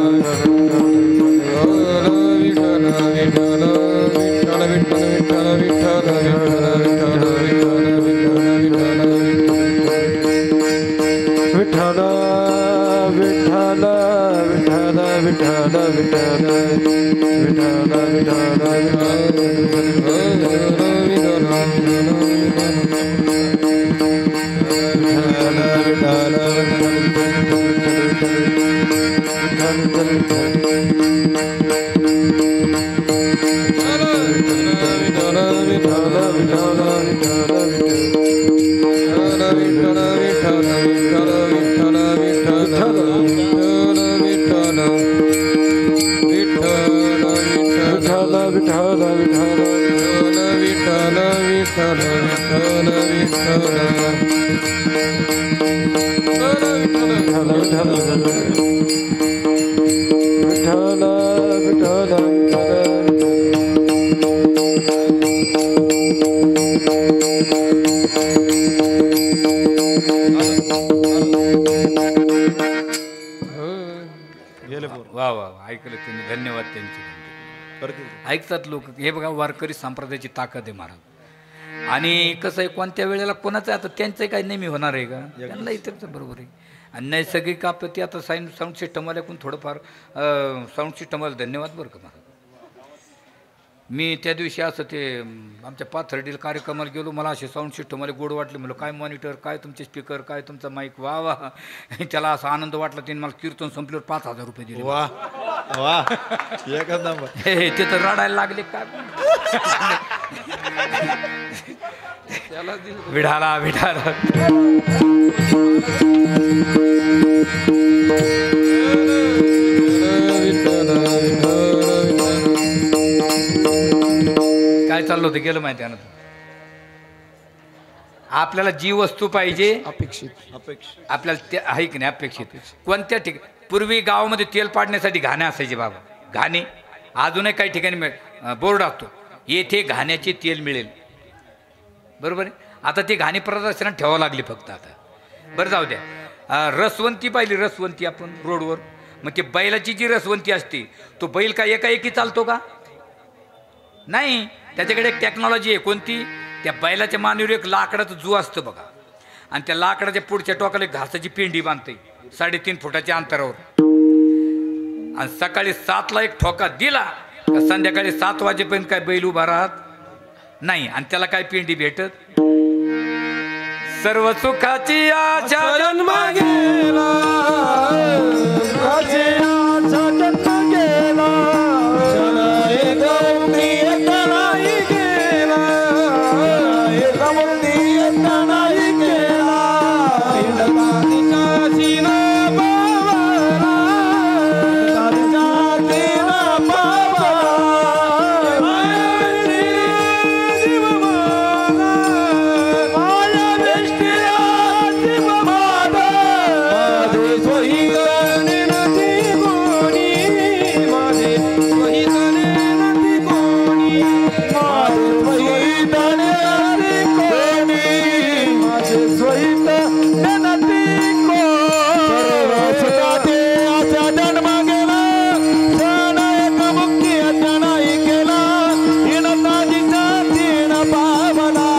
वा वा ऐकलं त्यांनी, धन्यवाद त्यांचे. ऐकतात लोक. हे बघा वारकरी संप्रदायाची ताकद आहे महाराज. आणि कसं आहे, कोणत्या वेळेला कोणाचं आता त्यांचं काही नेहमी होणार आहे का? त्यांना इतरचं बरोबर आहे. आणि नैसर्गिक आपत्ती आता साऊंड सिस्टमवाल्याकडून थोडंफार साऊंड सिस्टमवाला धन्यवाद बरं का महाराज. मी त्या दिवशी असं ते आमच्या पाथर्डील कार्यक्रमाला गेलो, मला असे साऊंड सिस्टमवाले गोड वाटले. म्हणलं काय मॉनिटर, काय तुमचे स्पीकर, काय तुमचा माईक, वा वा. त्याला असा आनंद वाटला. त्यांनी मला कीर्तन संपल्यावर 5,000 रुपये दिले. वा वा एकच नंबर. हे ते तर रडायला लागले काय. विठाला विठाला काय चाललं होतं गेलं माहिती आहे ना. आपल्याला जी वस्तू पाहिजे अपेक्षित आपल्याला ते आहे की नाही अपेक्षित. कोणत्या ठिकाणी पूर्वी गावामध्ये तेल पाडण्यासाठी घाणे असायचे बाबा. घाणे अजूनही काही ठिकाणी बोर्ड असतो, येथे घाण्याचे तेल मिळेल. बरोबर आहे. आता ते घाणे प्रदर्शनात ठेवावं लागले फक्त. आता बरं जाऊ द्या. रसवंती पाहिली, रसवंती आपण रोडवर. मग ते बैलाची जी रसवंती असते, तो बैल काय एकाएकी चालतो का? नाही. त्याच्याकडे एक टेक्नॉलॉजी आहे. कोणती? त्या बैलाच्या मानेवर एक लाकडाचं जू असतं बघा, आणि त्या लाकडाच्या पुढच्या टोकाला एक घासाची पिंडी बांधते 3.5 फुटाच्या अंतरावर. आणि सकाळी 7ला एक ठोका दिला का संध्याकाळी 7 वाजेपर्यंत काय बैल उभा राहत नाही, आणि त्याला काय पिंडी भेटत. सर्व सुखाची आशा जन्म गेला, सुखाची आशा जन्म गेला, एक मुक्ती येता नाही गेला, एक मुक्ती येता नाही गेला, हिंडतानीचा सीना पावला, हिंडतानीचा सीना पावला, जीव माझा, माझ्या वेष्टीला जीव माझा, माझे सोयीत नेनती कोणी, माझे सोयीत नेनती कोणी, माझे सोयीत नेनती कोणी, माझे सोयीत नेनती कोणी. सुखाचे आशा जन्म गेला, क्षण एक मुक्ती येता नाही गेला, हिंडतानीचा तीन पावला,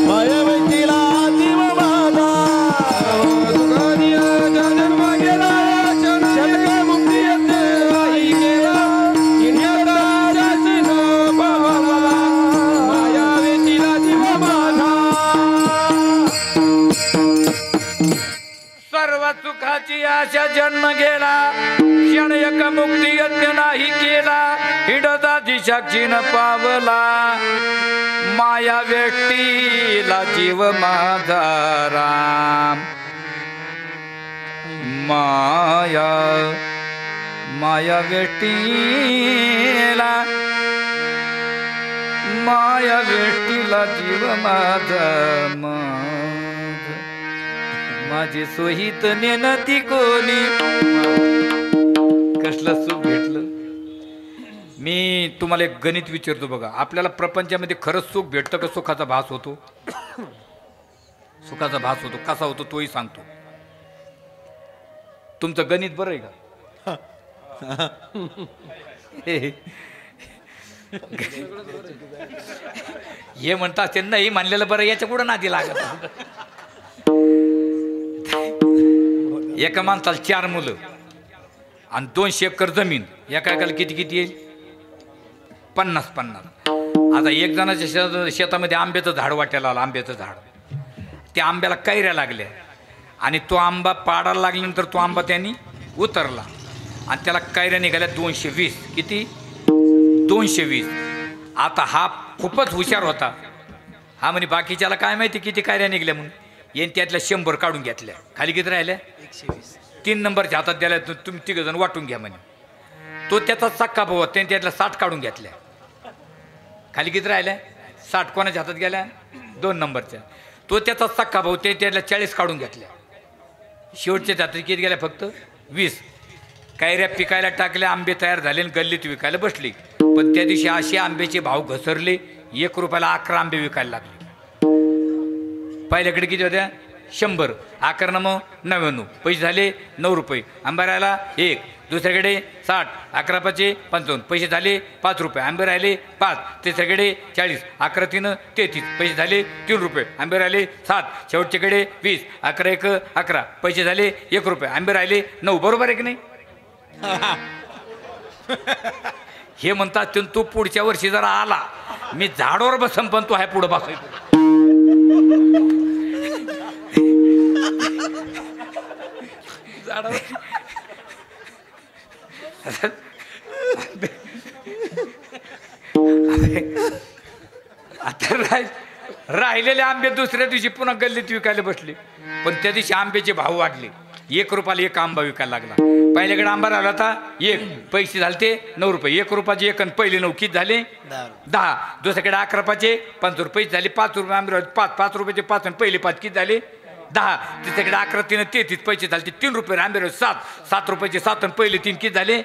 माझ्या वेष्टीला जीव माझा. सुखाची आशा जन्म गेला, क्षण एक मुक्ती येता नाही गेला, हिंडतानीचा तीन पावला, माझ्या वेष्टीला जीव माझा. सर्व सुखाची आशा जन्म गेला, क्षण एक मुक्ती यज्ञ नाही केला, हिंडता दिशाक्षी न पावला, माया व्यक्तीला जीव माझा राम. माया माया व्यक्तीला, माया व्यक्तीला जीव माझा माझे सोहित नेनती कोणी. कसलं सुख भेटलं. मी तुम्हाला एक गणित विचारतो बघा, आपल्याला प्रपंचामध्ये खरंच सुख भेटतं का सुखाचा भास होतो? सुखाचा भास होतो, कसा होतो तोही सांगतो. तुमचं गणित बरं आहे का? हे म्हणतात ते नाही म्हणलेलं बरं, याच्या पुढं नादी लागत. एका माणसाला 4 मुलं आणि 200 एकर जमीन, एका एकाला किती किती येईल? 50. आता एक जणाच्या शेतामध्ये आंब्याचं झाड वाट्याला आलं, आंब्याचं झाड. त्या आंब्याला कैऱ्या लागल्या आणि तो आंबा पाडायला लागल्यानंतर तो आंबा त्यांनी उतरला आणि त्याला कैऱ्या निघाल्या 220. किती? 220. आता हा खूपच हुशार होता. हा म्हणे बाकीच्याला काय माहिती किती कैऱ्या निघल्या म्हणून. येईन त्यातल्या 100 काढून घेतल्या. खाली किती राहिल्या? 120. 3 नंबरच्या हातात द्यायला तुम्ही 3 जण वाटून घ्या म्हणे. तो त्याचा सक्का भाऊ, त्याने त्यातल्या 60 काढून घेतल्या. खाली किती राहिल्या? 60. कोणाच्या हातात गेल्या? 2 नंबरच्या. तो त्याचा सक्का भाऊ, ते त्यातल्या 40 काढून घेतल्या. शेवटच्या हातात किती गेल्या? फक्त 20. कैऱ्या पिकायला टाकल्या, आंबे तयार झाले आणि गल्लीत विकायला बसली. पण त्या दिवशी असे आंब्याचे भाव घसरले, 1 रुपयाला 11 आंबे विकायला लागले. पहिल्याकडे किती होत्या? 100. 11 मग 99. पैसे झाले 9 रुपये. आंबा राहिला 1. दुसऱ्याकडे 60. 11 पाचे 55. पैसे झाले 5 रुपये. आंबे राहिले 5. तिसऱ्याकडे 40. 11 3 33. पैसे झाले 3 रुपये. आंबे राहिले 7. शेवटच्याकडे 20. 11 1 11. पैसे झाले 1 रुपये. आंबे राहिले 9. बरोबर आहे की नाही? हे म्हणतात तू पुढच्या वर्षी जरा आला, मी झाडावर बसन पण तू आहे पुढं बसायचं. आता राहिलेले आंबे दुसऱ्या दिवशी पुन्हा गल्लीत विकायला बसले. पण त्या दिवशी आंब्याचे भाव वाढले. 1 रुपयाला 1 आंबा विकायला लागला. पहिल्याकडे आंबा राहिला होता 1. पैसे झाले 9 रुपये. 1 रुपयाचे 1 आणि पहिले 9 किती झाले? 10. दुसऱ्याकडे 11 पाचे 5 रुपये. पैसे झाले 5 रुपये. आंबे 5 रुपयाचे 5 आणि पहिले 5 किती झाले? 10. तिच्याकडे 11 3 33. पैसे झाले 3 रुपये. आंबे 7 रुपयाचे 7 आणि पहिले 3 किती झाले?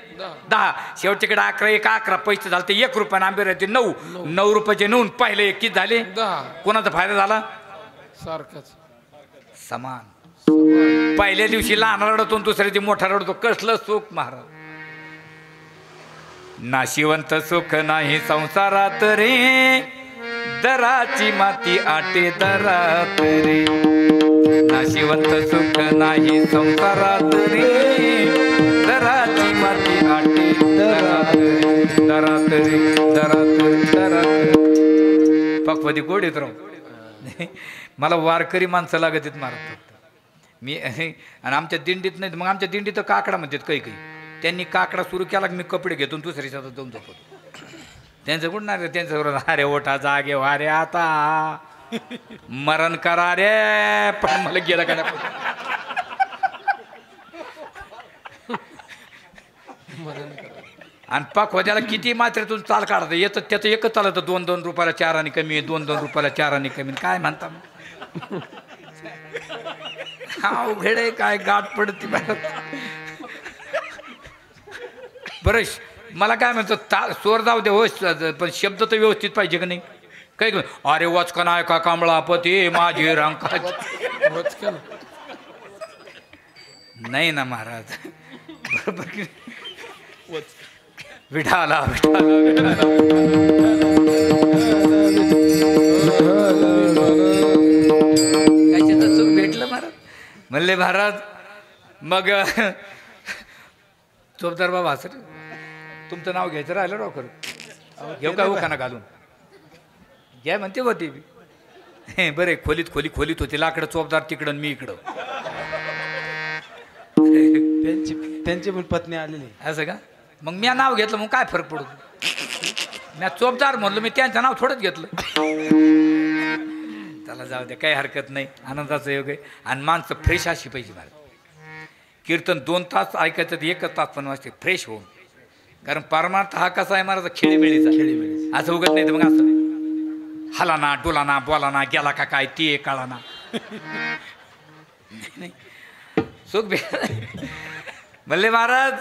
10. शेवटच्याकडे 11 1 11. पैसे झाले 1 रुपये. आंबे राहते 9 रुपयाचे 9 पहिले 1 किती झाले? 10. कोणाचा फायदा झाला? सारखंच समान. पहिल्या दिवशी लहान रडतो, दुसऱ्या दिवशी मोठा रडतो. कसलं सुख महाराज. नाशिवंत सुख नाही संसारात रे, दराची माती आटे दरात रे नाशिवंत सुख नाही संसारात रे दराची माती आटे दरात रे दरात रे दरात दरात पक्वदी गोड येत राव मला वारकरी माणसं लागत आहेत महाराज मी आणि आमच्या दिंडीत नाही मग आमच्या दिंडीत काकडा म्हणतात काही काही त्यांनी काकडा सुरू केला की मी कपडे घेतो दुसऱ्या शेतात जाऊन झोपतो त्यांचं कुठं नाही त्यांच्याबरोबर अरे ओठा जागे वारे आता मरण करा रे पण मला गेला का आणि पखवाद्याला किती मात्रेतून चाल काढतं येतं त्याचं एकच चालतं 2-2 रुपयाला 4 आणि कमी 2-2 रुपयाला 4 आणि कमी काय म्हणता अवघड आहे काय गाठ पडते बरं मला काय म्हणतो स्वर जाऊ दे हो पण शब्द तर व्यवस्थित पाहिजे का नाही काही अरे वचका नाही का कांबळा पती माझी रंका नाही ना महाराज बरोबर विठाला कशाचं सुख भेटलं महाराज म्हणले महाराज मग चोपदार बाबा सर तुमचं नाव घ्यायचं राहिलं राव खरं घेऊ का उखाना घालून घ्या म्हणते होती मी बरे खोलीत होती लाकडं चोपदार तिकडं मी इकडं त्यांची पण पत्नी आलेली असं का मग मी नाव घेतलं मग काय फरक पडतो मी चोपदार म्हणलो मी त्यांचं नाव थोडंच घेतलं त्याला जाऊ द्या काही हरकत नाही आनंदाचं योग आहे आणि माणसं फ्रेश अशी पाहिजे मला कीर्तन 2 तास ऐकायचं तर 1 तास पण वाजते फ्रेश होऊन कारण परमार्थ हा कसा आहे महाराज खेळीमेळीचा असं उगत नाही तर मग असं हलाना डोलाना बोलाना गेला का काय ते कळाना नाही सुख म्हणले महाराज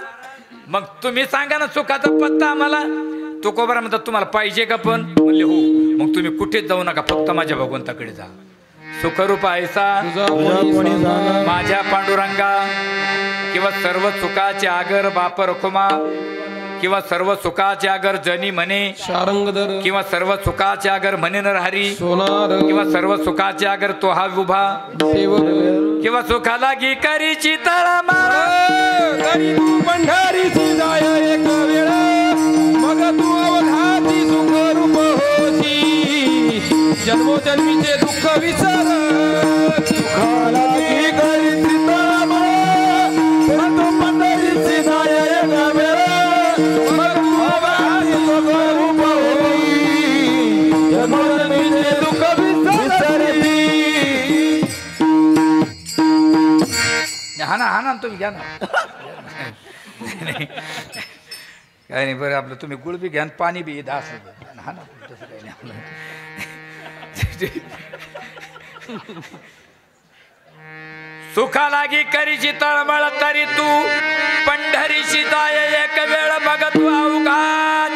मग तुम्ही सांगा ना सुखाचा पत्ता आम्हाला तुकोबारा म्हणतात तुम्हाला पाहिजे का पण म्हणले हो मग तुम्ही कुठेच जाऊ नका फक्त माझ्या भगवंताकडे जा सुखरूप ऐसा माझ्या पांडुरंगा किंवा सर्व सुखाचे आगर बाप रखुमा किंवा सर्व सुखाचे आगर जनी म्हणे शारंगधर किंवा सर्व सुखाचे आगर म्हणे नरहरी सोनार किंवा सर्व सुखाचे आगर तो हा उभा सेवक किंवा सुखाला गी करीची तळा मारा तरी तू पंढरीची जाय एक वेळ मग तू अवघाती सुख रूप होती जन्मोजन्मीचे दुःख विसर सुखाला की करीची तळा मारा तरी तू पंढरीची जाय एक वेळ मग तू अवघाती सुख रूप होती जन्मोजन्मीचे दुःख विसरती हा ना तुम्ही घ्या ना काय नाही बरं आपलं तुम्ही गुळ बी घ्या आणि पाणी बी दास हा ना तसं काही नाही सुखा लागी करीची तळमळ तरी तू पंढरीशी जाय एक वेळ मग तू अवघात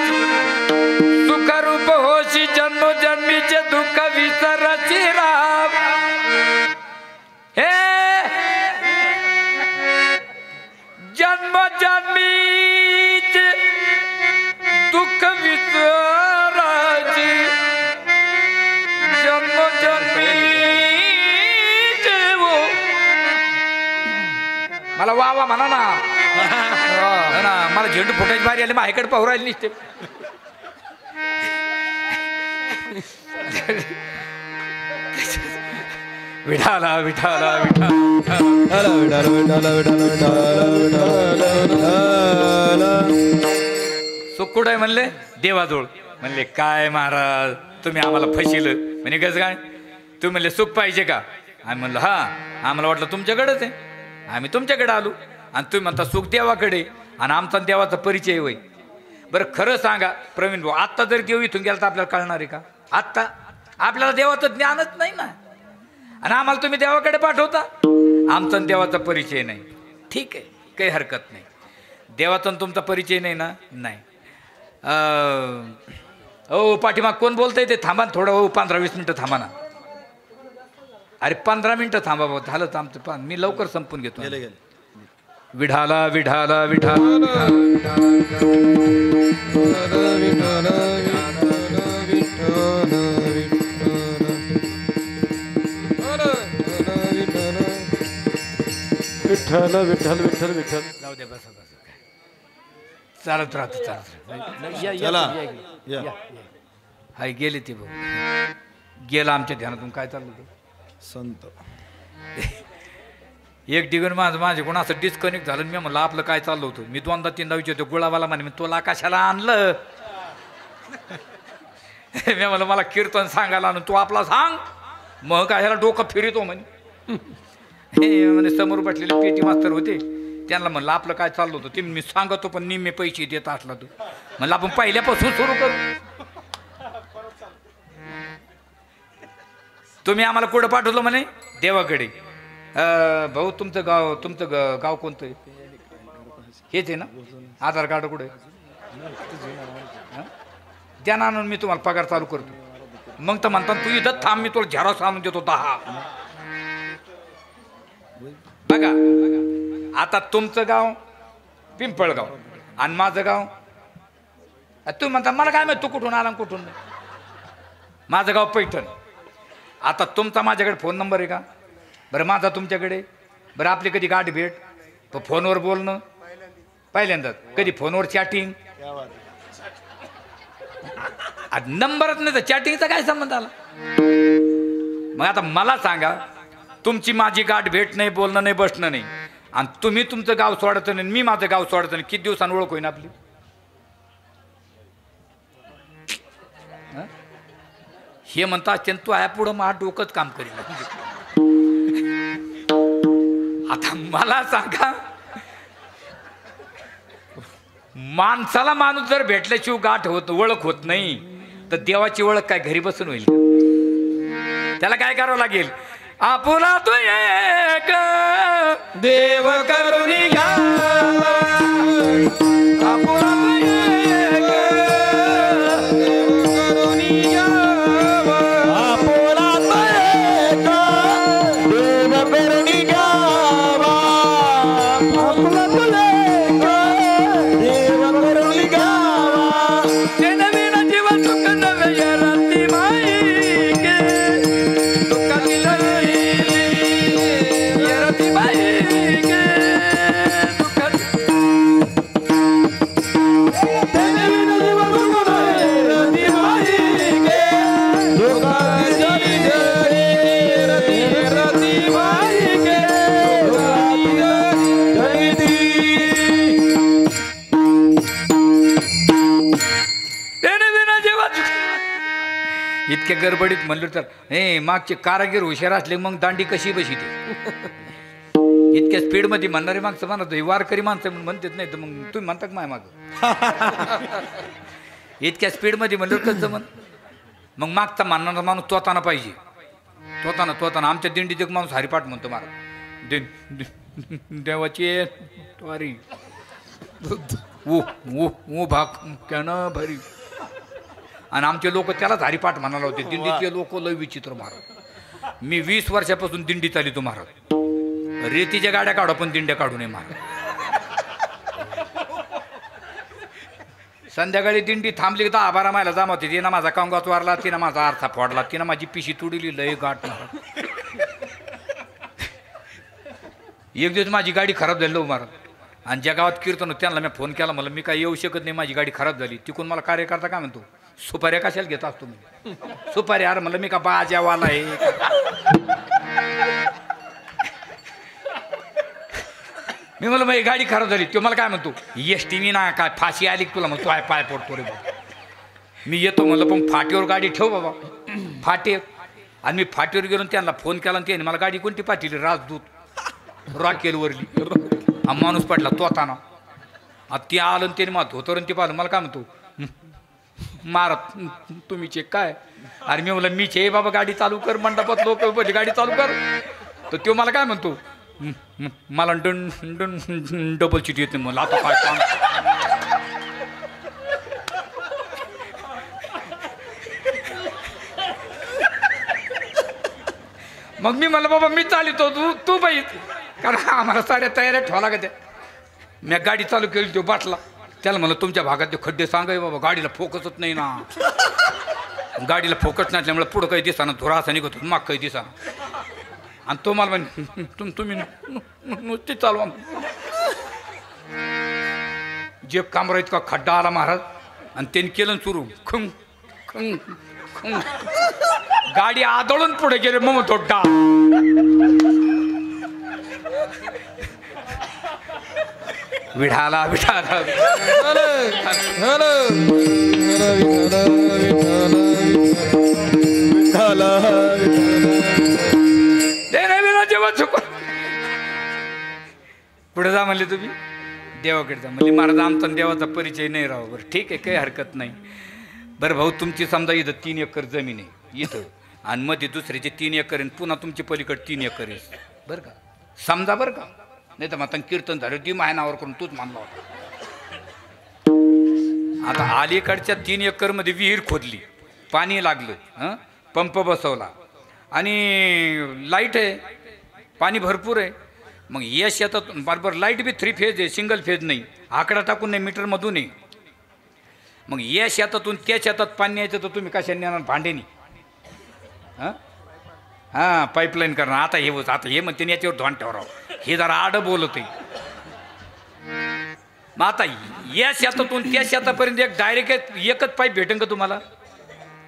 सुखरूप होशी जन्मोजन्मीचे दुःख विसरची राम हे जन्मोजन्मीचे दुःख विसरायचे जन्मोजन्मीचे वो मला वा म्हणा ना मला झेंडू फुटायची बारी आली माझ्याकडे पाहू राहिली नसते विठाला विठाला सुख कुठं आहे म्हणले देवाजवळ म्हणले काय महाराज तुम्ही आम्हाला फसिलं म्हणजे कसं काय तुम्ही म्हणले सुख पाहिजे का आम्ही म्हणलं हा आम्हाला वाटलं तुमच्याकडेच आहे आम्ही तुमच्याकडे आलो आणि तुम्ही म्हणता सुख देवाकडे आणि आमचा देवाचा परिचय होय बरं खरं सांगा प्रवीण भाऊ आत्ता जर देव इथून गेला तर आपल्याला कळणार आहे का आत्ता आपल्याला देवाचं ज्ञानच नाही ना आणि आम्हाला तुम्ही देवाकडे पाठवता आमचा देवाचा परिचय नाही ठीक आहे काही हरकत नाही देवाचा तुमचा परिचय नाही ना नाही हो पाठीमाग कोण बोलतंय ते थांबा थोडं हो 15-20 मिनटं थांबा ना अरे 15 मिनटं थांबा भाऊ झालं तर आमचं मी लवकर संपून घेतो विढाला विढाला विढाला विठ्ठल विठ्ठल विठ्ठल विठ्ठल विठ्ठल विठ्ठल विठ्ठल विठ्ठल. जाऊ दे बस बस चालत राहतो चालत राहतो. चला या. हाय गेले ते भाऊ गेला आमच्या ध्यानातून. काय चाललं होतं संत एक ठिकाणी माझे कोण असं डिस्कनेक्ट झालं. मी म्हणलं आपलं काय चाललं होतं. मी दोनदा तीनदा विचारतो गुळावाला म्हणे मी तुला कशाला आणलं. मी म्हणलं मला कीर्तन सांगायला आणून तू आपला सांग. मग काय ह्याला डोकं फिरतो म्हणे. हे म्हणे समोर बसलेले पेटी मास्तर होते त्यांना म्हणलं आपलं काय चाललं होतं. ते मी सांगतो पण निम्मे पैसे देत असला तू. म्हणलं आपण पहिल्यापासून सुरू करू. तुम्ही आम्हाला कुठं पाठवलं म्हणे देवाकडे. भाऊ तुमचं गाव कोणतं आहे. हेच आहे ना आधार कार्ड कुठे द्या ना आणून मी तुम्हाला पगार चालू करतो. मग तर म्हणतात तू इथं थांब मी तुला झेरॉक्स आणून देतो 10. बघा आता तुमचं गाव पिंपळगाव आणि माझं गाव तुम्ही म्हणता मला काय माहिती तू कुठून आला कुठून नाही. माझं गाव पैठण. आता तुमचा माझ्याकडे फोन नंबर आहे का बरं माझा तुमच्याकडे. बरं आपली कधी गाठ भेट फोनवर बोलणं पहिल्यांदाच. कधी फोनवर चॅटिंग नंबरच नाही तर चॅटिंगचा काय संबंध आला. मग आता मला सांगा तुमची माझी गाठ भेट नाही बोलणं नाही बसणं नाही आणि तुम्ही तुमचं गाव सोडायचं नाही मी माझं गाव सोडायचं नाही. किती दिवसांनी ओळख होईन आपली. हे म्हणता असते तू आहे पुढं माझं डोकंच काम करील. आता मला सांगा माणसाला माणूस जर भेटल्याशिवाय गाठ होत ओळख होत नाही तर देवाची ओळख काय घरी बसून होईल. त्याला काय करावं लागेल. आपुला तो एक देव करुणी घ्यावा. आपुला तो एक देव करुणी घ्यावा. आपुला तो एक देव करुणी घ्यावा. आपुला तो एक देव करुणी घ्यावा. ते नवीन जीवन सुख नवे राती माई गे दुःखाची रती बाई गे दुःखाची इतक्या गडबडीत म्हणलं तर हे मागचे कारागीर हुशार असले मग दांडी कशी बशी ते. इतक्या स्पीडमध्ये म्हणणारे मागचं म्हणत वारकरी माणसं म्हणतात नाही तर मग तुम्ही म्हणता का माय माग इतक्या स्पीडमध्ये म्हणलं कसं म्हण. मग मागचा म्हणणारा माणूस तोताना पाहिजे. तोताना आमच्या दिंडीत एक माणूस हरिपाठ म्हणतो महाराज देवाची वारी ओ भाग त्यानं भरी आणि आमचे लोक त्यालाच हरिपाठ म्हणाला होते. दिंडीचे लोक लय विचित्र महाराज. मी 20 वर्षापासून दिंडी चालितो महाराज. रेतीच्या गाड्या काढू पण दिंड्या काढू नये महाराज. संध्याकाळी दिंडी थांबली 10-12 मायला जमा होती. तिनं माझा कांगाच वारला तिनं माझा आरसा फोडला तिनं माझी पिशी तुडली लय गाठ महाराज. एक दिवस माझी गाडी खराब झाली महाराज आणि ज्या गावात कीर्तन होतं त्यांना मी फोन केला मला मी काय येऊ शकत नाही माझी गाडी खराब झाली. तिकून मला कार्यकर्ता काय म्हणतो सुपाऱ्या कशाला घेत असतो मी. सुपारी अरे म्हणलं मी का बाजावाला आहे. मी म्हणलं मग गाडी खराब झाली तो मला काय म्हणतो एसटी मी ना काय फाशी आली तुला म्हणतो आहे पाय पडतो रे बाबा. मी येतो म्हणलं पण फाटीवर गाडी ठेव बाबा फाटे. आणि मी फाटीवर गेलो त्यांना फोन केला आणि त्याने मला गाडी कोणती पाठवली राजदूत रॉकेलवरली. माणूस पडला तोताना ते आलं आणि त्याने मला धोतर ते पाहिलं मला काय म्हणतो मारत तुम्ही चेक काय. अरे मी म्हणलं मीच आहे बाबा गाडी चालू कर मंडपात लोक गाडी चालू कर. तर तो मला काय म्हणतो मला डबल सीट येते मला आता काय काम. मग मी म्हणलं बाबा मी चालितो तू बाई कारण आम्हाला साऱ्या तयाऱ्या ठेवा लागत. मी गाडी चालू केली तो बाटला त्याला म्हणलं तुमच्या भागात ते खड्डे सांगाय बाबा गाडीला फोकसच नाही ना. गाडीला फोकस नसल्यामुळे पुढं काही दिसाना धुरा असा निघतो माग काही दिसाना. आणि तो मला म्हणे तुम्ही नुसती चालवा. जे कामरा इतका खड्डा आला महाराज आणि त्यांनी केलं सुरू खंग खंग खंग. गाडी आदळून पुढे गेले मग तो डा. विढाला विढाला पुढे जा म्हणले तुम्ही देवाकडे जा म्हणले महाराज आमचा देवाचा परिचय नाही राव. बरं ठीक आहे काही हरकत नाही. बरं भाऊ तुमची समजा इथं 3 एकर जमीन आहे इथं आणि मध्ये दुसऱ्याचे 3 एकर आहे पुन्हा तुमची पलीकडे 3 एकर आहे बरं का समजा बरं का. नाही तर मग कीर्तन झालं ती माझ्या नावावर करून तूच मानला होता. आता अलीकडच्या 3 एकरमध्ये विहीर खोदली पाणी लागलं हां पंप बसवला आणि लाईट आहे पाणी भरपूर आहे. मग या शेतात बरोबर लाईट बी 3 फेज आहे सिंगल फेज नाही आकडा टाकून नाही मीटरमधून आहे. मग या शेतातून त्या शेतात पाणी यायचं तर तुम्ही कशाने नेणार भांडेनी हां हां पाईपलाईन करणार. आता हे म्हणते याच्यावर धोंड ठेवराव हे जरा आडं बोलत आहे. मग आता या शेतातून त्या शेतापर्यंत एक डायरेक्ट एकच पाईप भेटेन का तुम्हाला.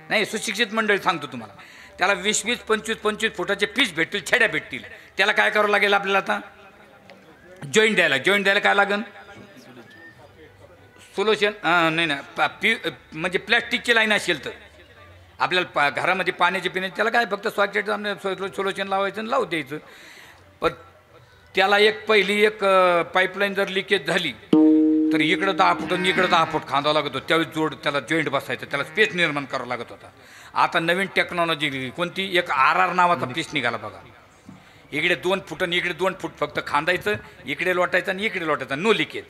नाही सुशिक्षित मंडळी सांगतो तुम्हाला त्याला 20-20 25-25 फुटाचे पीस भेटतील छड्या भेटतील. त्याला काय करावं लागेल आपल्याला आता जॉईंट द्यायला काय लागेल सोल्युशन नाही ना म्हणजे प्लॅस्टिकची लाईन असेल तर आपल्याला घरामध्ये पाण्याचे पिण्याचे त्याला काय फक्त सॉकेट सोल्युशन लावायचं आणि लावून द्यायचं. पण त्याला पहिली एक पाईपलाईन जर लिकेज झाली तर इकडं 10 फूट आणि इकडं 10 फूट खांदावं लागत होतं. त्यावेळी त्याला जॉईंट बसायचं त्याला स्पेस निर्माण करावं लागत होता. आता नवीन टेक्नॉलॉजी कोणती एक RR नावाचा पीस निघाला बघा. इकडे 2 फूट आणि इकडे 2 फूट फक्त खांदायचं इकडे लोटायचं आणि इकडे लोटायचं नो लिकेज.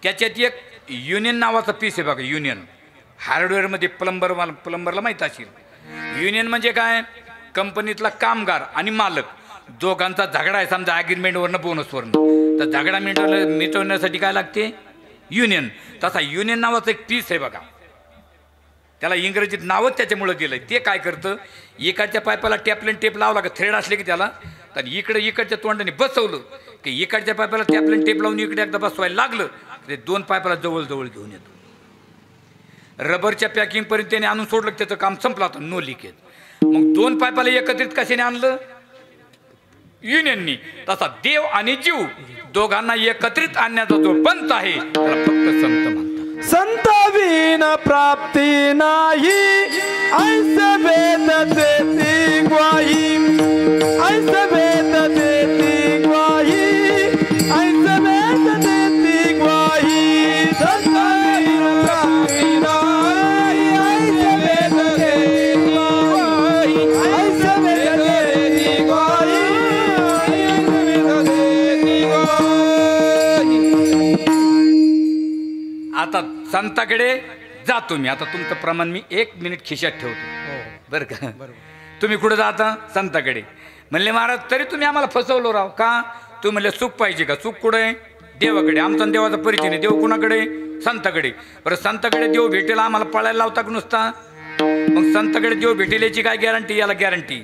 त्याच्यात एक युनियन नावाचा पीस आहे बघा युनियन हार्डवेअरमध्ये प्लंबरला माहीत असेल. युनियन म्हणजे काय कंपनीतला कामगार आणि मालक दोघांचा झगडा आहे समजा ॲग्रीमेंटवरनं बोनसवरनं तर झगडा मिटवण्यासाठी काय लागते युनियन. तसा युनियन नावाचं एक पीस आहे बघा त्याला इंग्रजीत नावच त्याच्यामुळं दिलं. ते काय करतं इकडच्या पाईपाला टॅपलेन टेप लावला का थ्रेड असले की त्याला तर इकडच्या तोंडाने बसवलं की इकडच्या पाईपाला टॅपलेन टेप लावून इकडे एकदा बसवायला लागलं ते 2 पाईपाला जवळ घेऊन येतो. रबरच्या पॅकिंगपर्यंत त्याने आणून सोडलं त्याचं काम संपलं होतं नो लिकेज. मग 2 पाईपाला एकत्रित कशाने आणलं युनियननी. तसा देव आणि जीव दोघांना एकत्रित आणण्याचा जो पंथ आहे त्याला फक्त संत म्हणतात. संत बिन प्राप्ती नाही ऐसे वेद देती ग्वाही ऐसे वेद देती ग्वाही ऐसे वेद देती ग्वाही. संत बिन प्राप्ती नाही ऐसे वेद देती ग्वाही ऐसे वेद देती ग्वाही ऐसे वेद देती ग्वाही. आता संताकडे जातो मी. आता तुमचं प्रमाण मी 1 मिनिट खिशात ठेवतो बरं का. तुम्ही कुठं जाता संताकडे म्हणले महाराज तरी तुम्ही आम्हाला फसवलो राव का. तुम्ही म्हणले सुख पाहिजे का. सुख कुठं आहे देवाकडे. आमचा देवाचा परिचय नाही. देव कुणाकडे संताकडे. बरं संताकडे देव भेटेल आम्हाला पळायला लावता का नुसता. मग संताकडे देव भेटेल याची काय गॅरंटी. याला गॅरंटी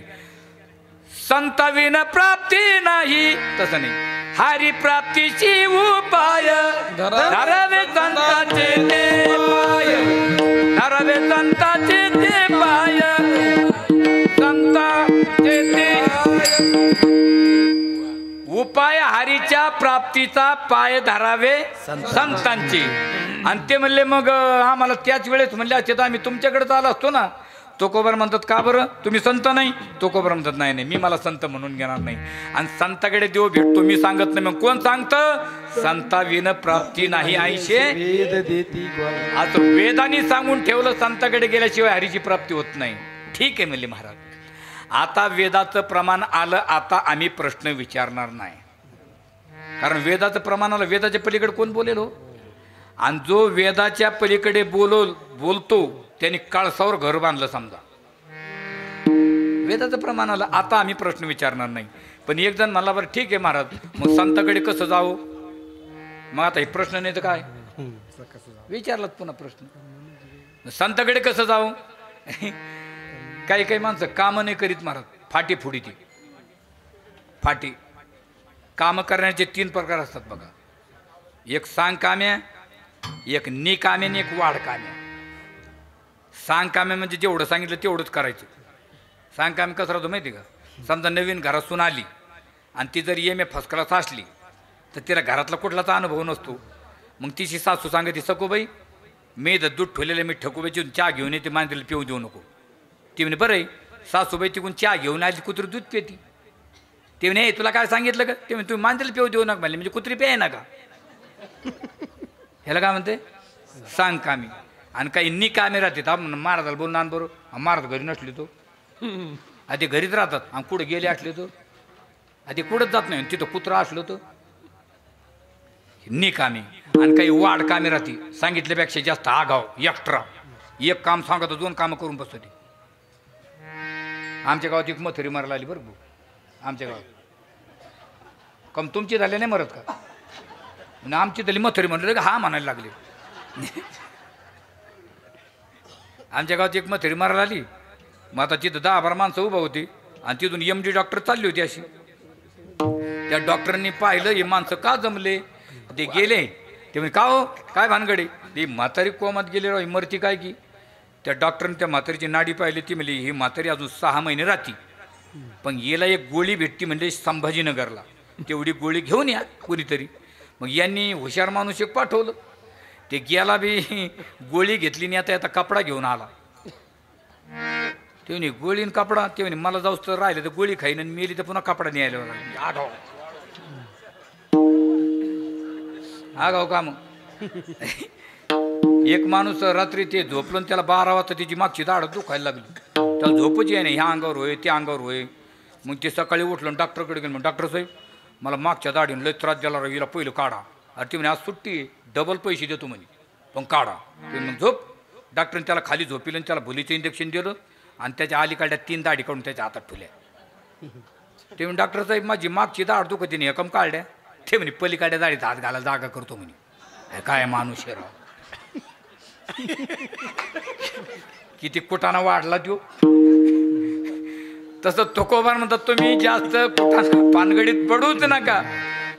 संताविन प्राप्ती नाही तसं नाही. हरी प्राप्तीची उपाय धरावे संताचे ते पाय धरावे संताचे ते पाय संताचे ते उपाय हरीच्या प्राप्तीचा पाय धरावे संतांचे. आणि ते म्हणले मग आम्हाला त्याच वेळेस म्हणले असते तर आम्ही तुमच्याकडेच आलो असतो ना. तुकोबर म्हणतात का बरं तुम्ही संत नाही. तुकोबर म्हणतात नाही मी मला संत म्हणून घेणार नाही. आणि संताकडे देव भेटतो मी सांगत नाही. मग कोण सांगतं संताविन प्राप्ती नाही ऐशे वेद देती ग्वाही. आता वेदांनी सांगून ठेवलं संताकडे गेल्याशिवाय हरीची प्राप्ती होत नाही. ठीक आहे म्हणले महाराज. आता वेदाचं प्रमाण आलं. आता आम्ही प्रश्न विचारणार नाही कारण वेदाचं प्रमाण आलं. वेदाच्या पलीकडे कोण बोलेल हो. आणि जो वेदाच्या पलीकडे बोलतो त्यांनी काळसावर घर बांधलं समजा वेदाचं प्रमाण आलं. आता आम्ही प्रश्न विचारणार नाही. पण एक जण मला बरं ठीक आहे महाराज मग संताकडे कसं जावं. मग आता हे प्रश्न नाही तर काय विचारलात पुन्हा प्रश्न संताकडे कसं जावं. काही माणसं कामं नाही करीत महाराज फाटी फुडी ती फाटी. कामं करण्याचे 3 प्रकार असतात बघा. एक सांग काम्या, एक निकाम्या आणि एक वाढ काम्या. सांग काम्या म्हणजे जेवढं सांगितलं तेवढंच करायचं. सांग काम्या कसं राहतो माहिती का? समजा नवीन घरातून आली आणि ती जर EMA फर्स्ट क्लास असली तर तिला घरातला कुठलाच अनुभव नसतो. मग तिची सासू सांगते, सकोबाई मी जर दूध ठेवलेलं मी ठकूबाईची चहा घेऊन येते, मांजरीला पिऊ देऊ नको. ती म्हणे बरं आहे. सासूबाई तिकडून चहा घेऊन आली, कुत्री दूध पिती. ते म्हणे तुला काय सांगितलं का? ते म्हणे तुम्ही मांजरीला पिऊ देऊ नका म्हणले, म्हणजे कुत्री प्याय ना का? ह्याला काय म्हणते? सांग कामी. आणि काही निकामी राहते. आपण महाराजाला बोलून आण बरोबर. महाराज घरी नसले तो आधी घरीच राहतात आणि कुठं गेले असले तो आधी कुठंच जात नाही. तिथं कुत्रा असलो तो निकामी. आणि काही वाढ कामी राहते. सांगितल्यापेक्षा जास्त आगाव एक्स्ट्रा. एक काम सांगतो 2 कामं करून बसतो ती. आमच्या गावात एक मथुरी मारायला आली बरं भाऊ. आमच्या गावात कम तुमची झाले नाही मरत का? आणि आमची तरी मथुरी म्हणलं का हा म्हणायला लागले. आमच्या गावात एक मथुरी मारायला आली. मग आता तिथं 10-12 माणसं उभा होती आणि तिथून MD डॉक्टर चालली होती अशी. त्या डॉक्टरांनी पाहिलं हे माणसं का जमले. ते गेले. ते म्हणजे का हो काय भानगडे. ती म्हातारी कोमात गेले राव मरती काय की. त्या डॉक्टरने त्या म्हातारीची नाडी पाहिली. ती म्हणली ही म्हातारी अजून 6 महिने राहती, पण याला एक गोळी भेटती म्हणजे संभाजीनगरला, तेवढी गोळी घेऊन या कोणीतरी. मग यांनी हुशार माणूस एक पाठवलं. ते गेला बी गोळी घेतली नाही. आता कपडा घेऊन आला. ते म्हणे गोळी आणि कपडा. ते म्हणे मला जाऊच तर राहिलं तर गोळी खाईन आणि मेली तर पुन्हा कपडा न्यायला आगाव. आगाव का मग. एक माणूस रात्री ते झोपलं त्याला 12 वाजता त्याची मागची दाढ दुखायला लागली. त्याला झोपच आहे नाही. ह्या अंगावर होय त्या अंगावर होय. मग ते सकाळी उठलं डॉक्टरकडे गेलं. डॉक्टर साहेब मला मागच्या दाढीनं लय त्रास द्यायला हिला पहिलं काढा. अरे ते म्हणे आज सुट्टी डबल पैसे देतो म्हणे पण काढा. ते मग झोप. डॉक्टरने त्याला खाली झोपिलं आणि त्याला भुलीचं इंजेक्शन दिलं आणि त्याच्या अलीकडल्या 3 दाढी काढून त्याच्या हातात ठेवल्या. ते म्हणे डॉक्टर साहेब माझी मागची दाढ दुखती नाही एकम काढल्या. ते म्हणे पलीकडल्या दाढीत हात घालायला जागा करतो म्हणे. काय माणूस आहे राव. किती कुटाणा वाढला तो. तसं तुकोबार म्हणतात तुम्ही जास्त कुटाणा पानगडीत पडूच नका.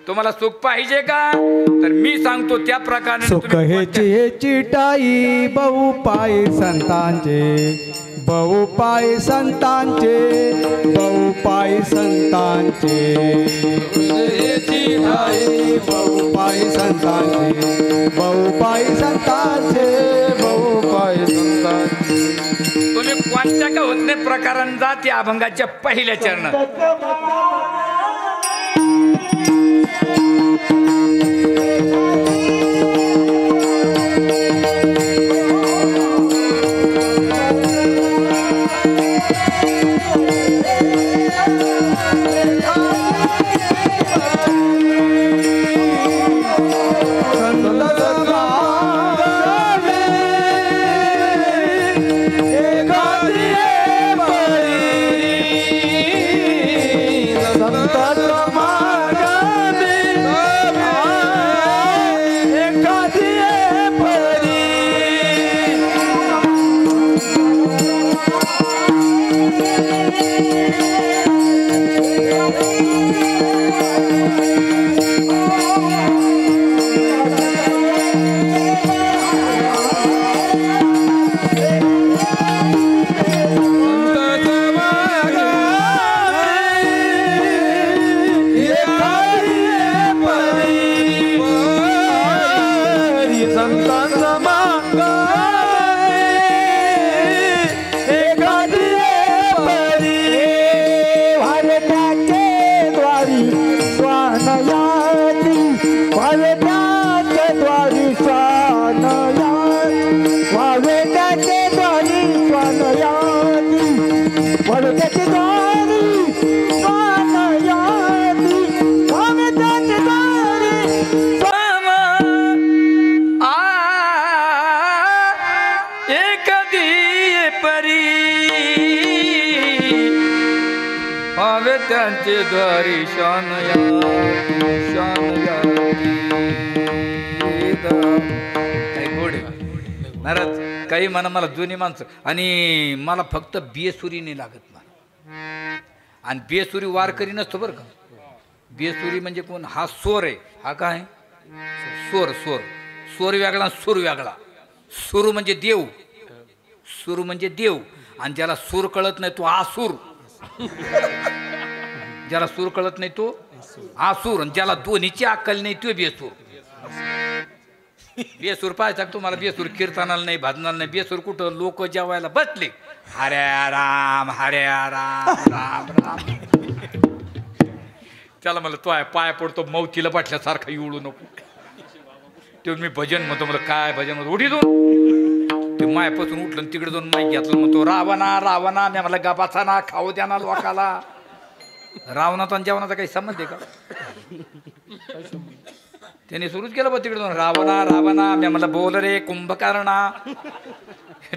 तुम्हाला सुख पाहिजे का तर मी सांगतो त्या प्रकारे सुख हेची चिटाई बहु पाय संतांचे, बहु पाय संतांचे, बहु पाय संतांचे. बहु पाय संतांचे, बहु पाय संतांचे, बहु पाय संतांचे. तुम्ही कोणत्या का होत नाही प्रकारांना जा त्या अभंगाच्या पहिल्या चरणात. त्यांचे द्वारी शान महाराज काही म्हणा मला जुनी माणसं आणि मला फक्त बेसुरी नाही लागत मला. आणि बेसुरी वारकरी नसतो बरं का. बेसुरी म्हणजे कोण? हा स्वर आहे. हा काय? स्वर. स्वर स्वर वेगळा, सूर वेगळा. सूर म्हणजे देव, सूर म्हणजे देव. आणि ज्याला सूर कळत नाही तो आसूर. ज्याला सूर कळत नाही तो आसूर. आणि ज्याला दोन्हीची अक्कल नाही तो बेसूर. बेसूर पाहायचा तुम्हाला? बेसूर कीर्तनाला नाही, भजनाला नाही. बेसूर कुठं? लोक जेवायला बसले, हरे राम हरे राम राम राम. त्याला मला तो आहे पाय पडतो मौतीला पाटल्यासारखा येऊ नको. ते मी भजन म्हणतो. मला काय भजन म्हणतो? उठी दोन. ते मायापासून उठलं तिकडे जाऊन माईक घेतलं. म्हणतो रावणा रावणा. मी मला गपाचा ना खाऊ द्या ना लोकाला. रावणाचा आणि जेवणाचा काही संबंध आहे का? त्याने सुरूच केलं बा तिकडे जाऊन रावणा रावणा. मी मला बोल रे कुंभकर्णा.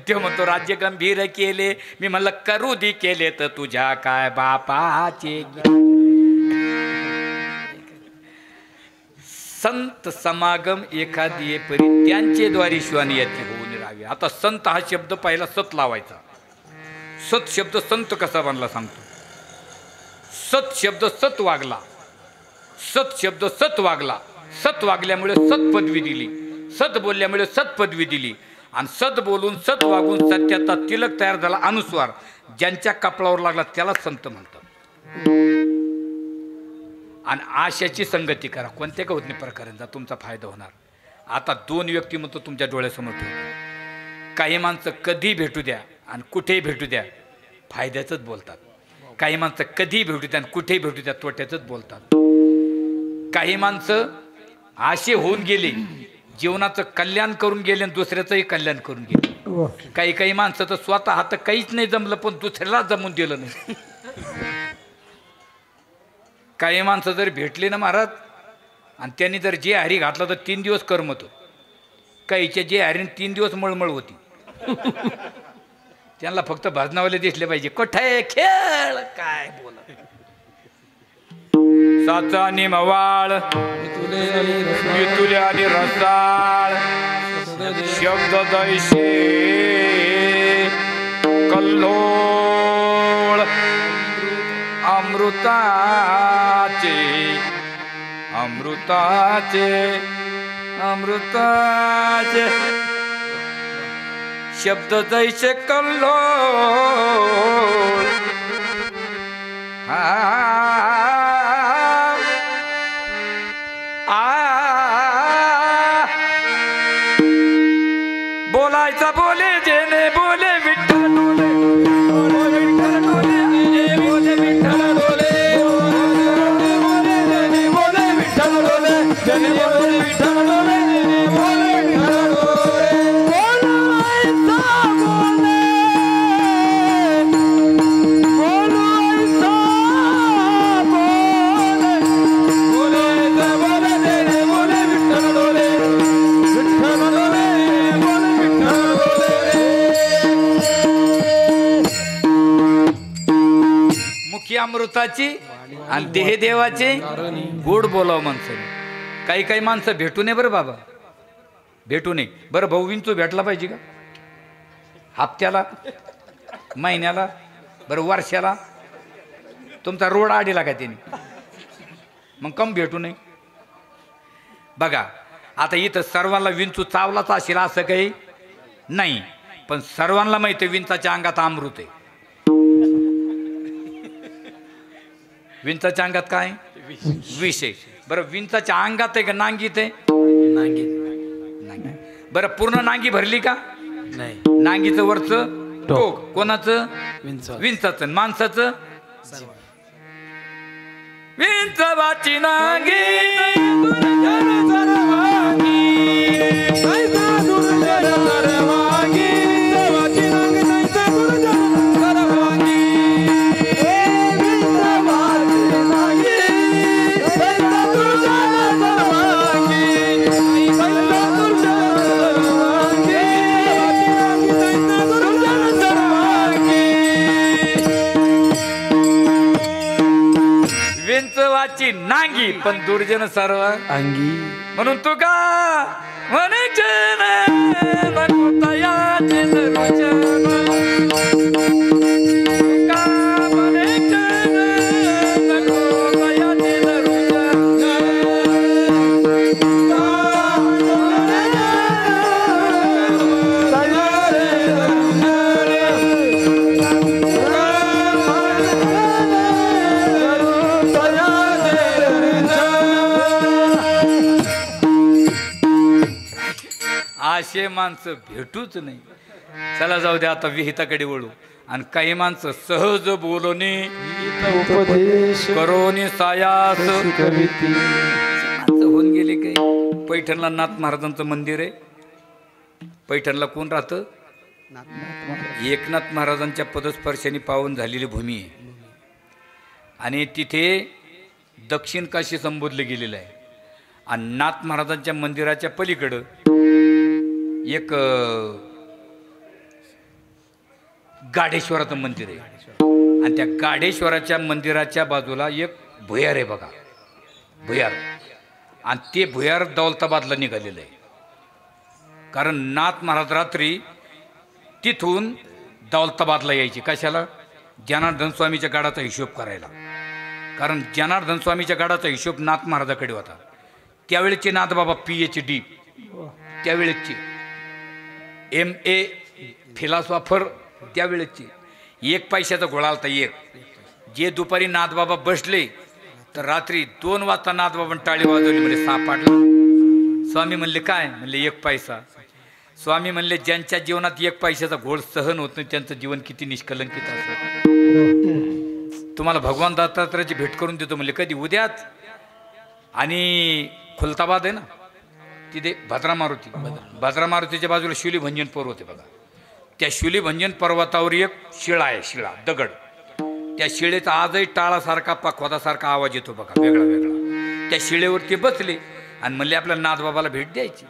ते म्हणतो राज्य गंभीर केले. मी म्हणलं करू दे केले तर तुझ्या काय बापाचे. संत समागम एखादी परी त्यांचे द्वारी श्वानी याची होऊन राहावी. आता संत हा शब्द पहिला सत लावायचा. सत शब्द संत कसा बनला सांगतो. सत शब्द सत वागला. सत शब्द सत वागला. सत वागल्यामुळे सत पदवी दिली. सत बोलल्यामुळे सत पदवी दिली. आणि सत बोलून सत वागून सत्याचा तिलक तयार झाला. अनुस्वार ज्यांच्या कपडावर लागला त्याला संत म्हणतात. आणि आशाची संगती करा. कोणत्या का होत नाही प्रकारांचा तुमचा फायदा होणार. आता दोन व्यक्ती म्हणतो तुमच्या डोळ्यासमोर ठेवतो. काही माणसं कधी भेटू द्या आणि कुठेही भेटू द्या फायद्याचंच बोलतात. काही माणसं कधी भेटू द्या आणि कुठेही भेटू द्या तोट्याचंच बोलतात. काही माणसं असे होऊन गेले जीवनाचं कल्याण करून गेले आणि दुसऱ्याचंही कल्याण करून गेले. काही काही माणसं तर स्वतः हात काहीच नाही जमलं पण दुसऱ्याला जमून दिलं नाही. काही माणसं जर भेटले ना महाराज आणि त्यांनी जर जे हरी घातला तर 3 दिवस करमत होत. काहीच्या जे हरीने 3 दिवस मळमळ होती. त्यांना फक्त भजनावाले दिसले पाहिजे. कोठे खेळ काय बोला. साचा निमवाळ मितुले आणि रसाळ शब्द दैशे कल्लोळ अमृताचे अमृताचे अमृताचे शब्द दैशे कल्लोळ. बोलायचा बोले जेने बोले विठ्ठल डोले. बोले विठ्ठल डोले. बोले विठ्ठल डोले. बोले जेने बोले विठ्ठल डोले. जेने बोले विठ्ठल डोले. जेने बोले विठ्ठल डोले. अमृताची आणि देह देवाचे गोड बोलाव माणसं. काही काही माणसं भेटू नये बरं बाबा. भेटू नये बरं. भाऊ विंचू भेटला पाहिजे का? हप्त्याला महिन्याला बरं वर्षाला. तुमचा रोड आडीला का त्याने मग कम भेटू नये. बघा आता इथं सर्वांना विंचू चावलाच असेल असं काही नाही. पण सर्वांना माहिती विंचाच्या अंगात अमृत आहे. विंचाच्या अंगात काय? विष आहे. बरं विंचाच्या अंगात आहे का नांगीत आहे? नांगी. बरं पूर्ण नांगी भरली का? नाही. नांगीचं वरचं टोक कोणाचं? विंचाचं. माणसाचं विंचवाची नांगी विंचवाची नांगी पण दुर्जन सर्व अंगी. म्हणून तू का म्हणे असे माणसं भेटूच नाही. चला जाऊ द्या आता विहिताकडे वळू. आणि काही माणसं सहज बोलणे उपदेश करोनी सायास कविती माणसं होऊन गेले. काही पैठणला नाथ महाराजांचं मंदिर आहे. पैठणला कोण राहतं? एकनाथ महाराजांच्या पदस्पर्शाने पावन झालेली भूमी आहे. आणि तिथे दक्षिण काशी संबोधलं गेलेलं आहे. आणि नाथ महाराजांच्या मंदिराच्या पलीकडं एक गाढेश्वराचं मंदिर आहे. आणि त्या गाढेश्वराच्या मंदिराच्या बाजूला एक भुयार आहे बघा, भुयार. आणि ते भुयार दौलताबादला निघालेलं आहे. कारण नाथ महाराज रात्री तिथून दौलताबादला यायचे. कशाला? जनार्दन स्वामीच्या गडाचा हिशोब करायला. कारण जनार्दन स्वामीच्या गडाचा हिशोब नाथ महाराजाकडे होता. त्यावेळेचे नाथबाबा PhD, त्यावेळेचे MA फिलॉसॉफर, त्यावेळेचे 1 पैशाचा घोळा होता. एक जे दुपारी नाथबाबा बसले तर रात्री 2 वाजता नाथबाबांनी टाळी वाजवली. म्हणजे सापडला. स्वामी म्हणले काय? म्हणले 1 पैसा. स्वामी म्हणले ज्यांच्या जीवनात 1 पैशाचा घोळ सहन होत नाही त्यांचं जीवन किती निष्कलंकित असतं. तुम्हाला भगवान दत्तात्रयाची भेट करून देतो म्हणले. कधी? उद्याच. आणि खुलताबाद आहे ना तिथे भद्रा मारुती, भद्रा मारुतीच्या बाजूला शूलीभंजन पर्वत आहे बघा. त्या शूलीभंजन पर्वतावर एक शिळा आहे, शिळा दगड. त्या शिळेचा आजही टाळासारखा पाखवादासारखा आवाज येतो बघा, वेगळा वेगळा. त्या शिळेवर ते बसले आणि म्हणले आपल्याला नाथबाबाला भेट द्यायची.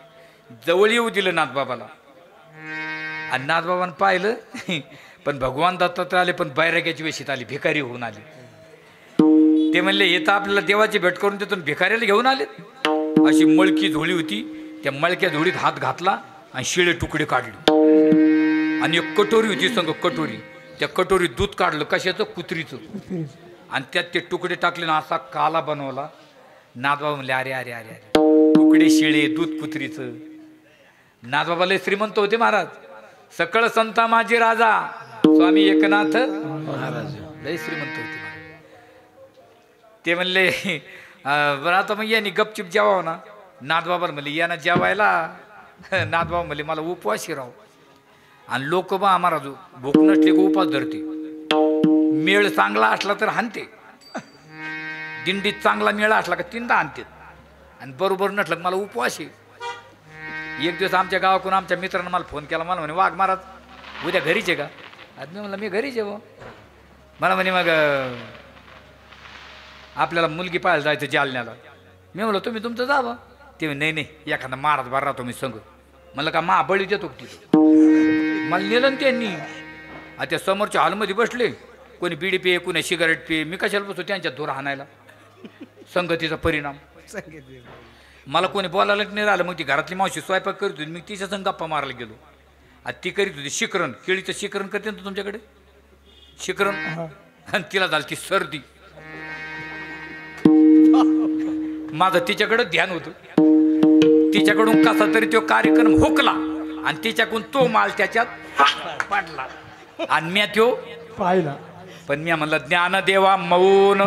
जवळ येऊ दिलं नाथबाबाला. आणि नाथबाबानं पाहिलं पण भगवान दत्तात्रय आले, पण बैराग्याची वेशीत आली, भिकारी होऊन आले. ते म्हणले येतं आपल्याला देवाची भेट करून देतो, भिकाऱ्याला घेऊन आले. अशी मळकी झोळी होती. त्या मळक्या झोळीत हात घातला आणि शिळे तुकडे काढले. आणि एक कटोरी होती संग, कटोरी. त्या कटोरीत दूध काढलं. कशाचं? कुत्रीचं. आणि त्यात ते तुकडे टाकले ना असा काला बनवला. नाथबाबा म्हणले अरे अरे अरे अरे, तुकडे शिळे, दूध कुत्रीचं. नाथबाबा लय श्रीमंत होते महाराज. सकळ संता माझी राजा स्वामी एकनाथ महाराज लय श्रीमंत होते. ते म्हणले बरं आता मग यांनी गपचिप जेवावं ना. नाथबाबा म्हणले यांना जेवायला. नाथबाबा म्हणले मला उपवाशी राव. आणि लोक बा आम्हाला भूक नसली का उपास धरते. मेळ चांगला असला तर हाणते. दिंडीत चांगला मेळ असला का 3दा हाणते. आणि बरोबर नसलं मला उपवाशी. एक दिवस आमच्या गावाकडून आमच्या मित्रानं मला फोन केला. मला म्हणे वाघ महाराज उद्या घरीच आहे का? आज मी म्हणलं मी घरीच आहे. मला म्हणे मग आपल्याला मुलगी पाहायला जायचं जालन्याला. मी म्हणलं तुम्ही तुमचं जावं. ते नाही नाही एखादा महाराज बार राहतो मी संग. म्हणलं का महाबळी देतो तिथं. मला नेलं त्यांनी. आता त्या समोरच्या हॉलमध्ये बसले. कोणी बिडी पे, कोणी सिगारेट पे. मी कशाला बसतो त्यांच्या धुरा हाणायला. संगतीचा परिणाम. मला कोणी बोलायला नाही राहिलं. मग ती घरातली मावशी स्वयंपाक करत होती. मी तिच्या संग गप्पा मारायला गेलो. आणि ती करीत होती शिकरण. केळीचं शिकरण करते ना तुमच्याकडे शिकरण. आणि तिला झाली ती सर्दी. माझं तिच्याकडं ध्यान होतं. तिच्याकडून कसा तरी तो कार्यक्रम हुकला आणि तिच्याकडून तो माल त्याच्यात पडला. आणि मी तो पाहिला. पण मी म्हणलं ज्ञान देवा मौन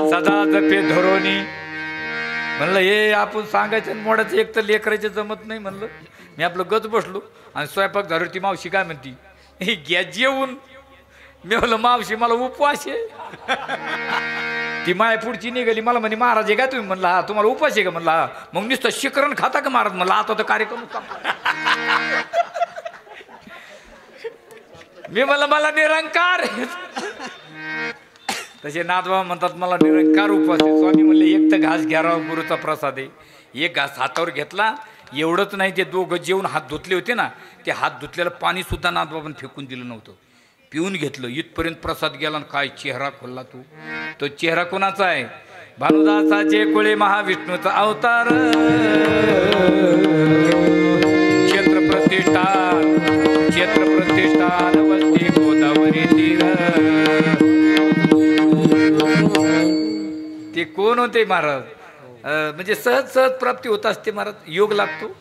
सदा जपे धरोनी. म्हणलं हे आपण सांगायचं मोडायचं एक तर लेकरायचं जमत नाही. म्हणलं मी आपलं गज बसलो आणि स्वयंपाक झालो. ती मावशी काय म्हणती हे घ्या जेवून. मी म्हणलं मावशी मला उपवास आहे. ती माय पुढची निघाली. मला म्हणे महाराज आहे का तुम्ही? म्हणलं हा. तुम्हाला उपवास आहे का? म्हणलं हा. मग नुसतं शिकरण खाता का महाराज? म्हणलं आता तर कार्यक्रम. मी म्हणलं मला निरंकार. तसे नाथबाबा म्हणतात मला निरंकार उपवास आहे. स्वामी म्हणले एक तर घास घ्या राव, गुरुचा प्रसाद आहे. एक घास हातावर घेतला. एवढंच नाही ते दोघं जेवून हात धुतले होते ना, ते हात धुतलेलं पाणी सुद्धा नाथबाबांनी फेकून दिलं नव्हतं. पिऊन घेतलं. इथपर्यंत प्रसाद गेला. आणि काय चेहरा खोलला तू. तो चेहरा कोणाचा आहे? भानुदासाचे कुळे महाविष्णूचा अवतार. क्षेत्रप्रतिष्ठान क्षेत्रप्रतिष्ठान वस्ती गोदावरी तीर. ते कोण होते महाराज? म्हणजे सहज सहज प्राप्ती होत असते महाराज. योग लागतो.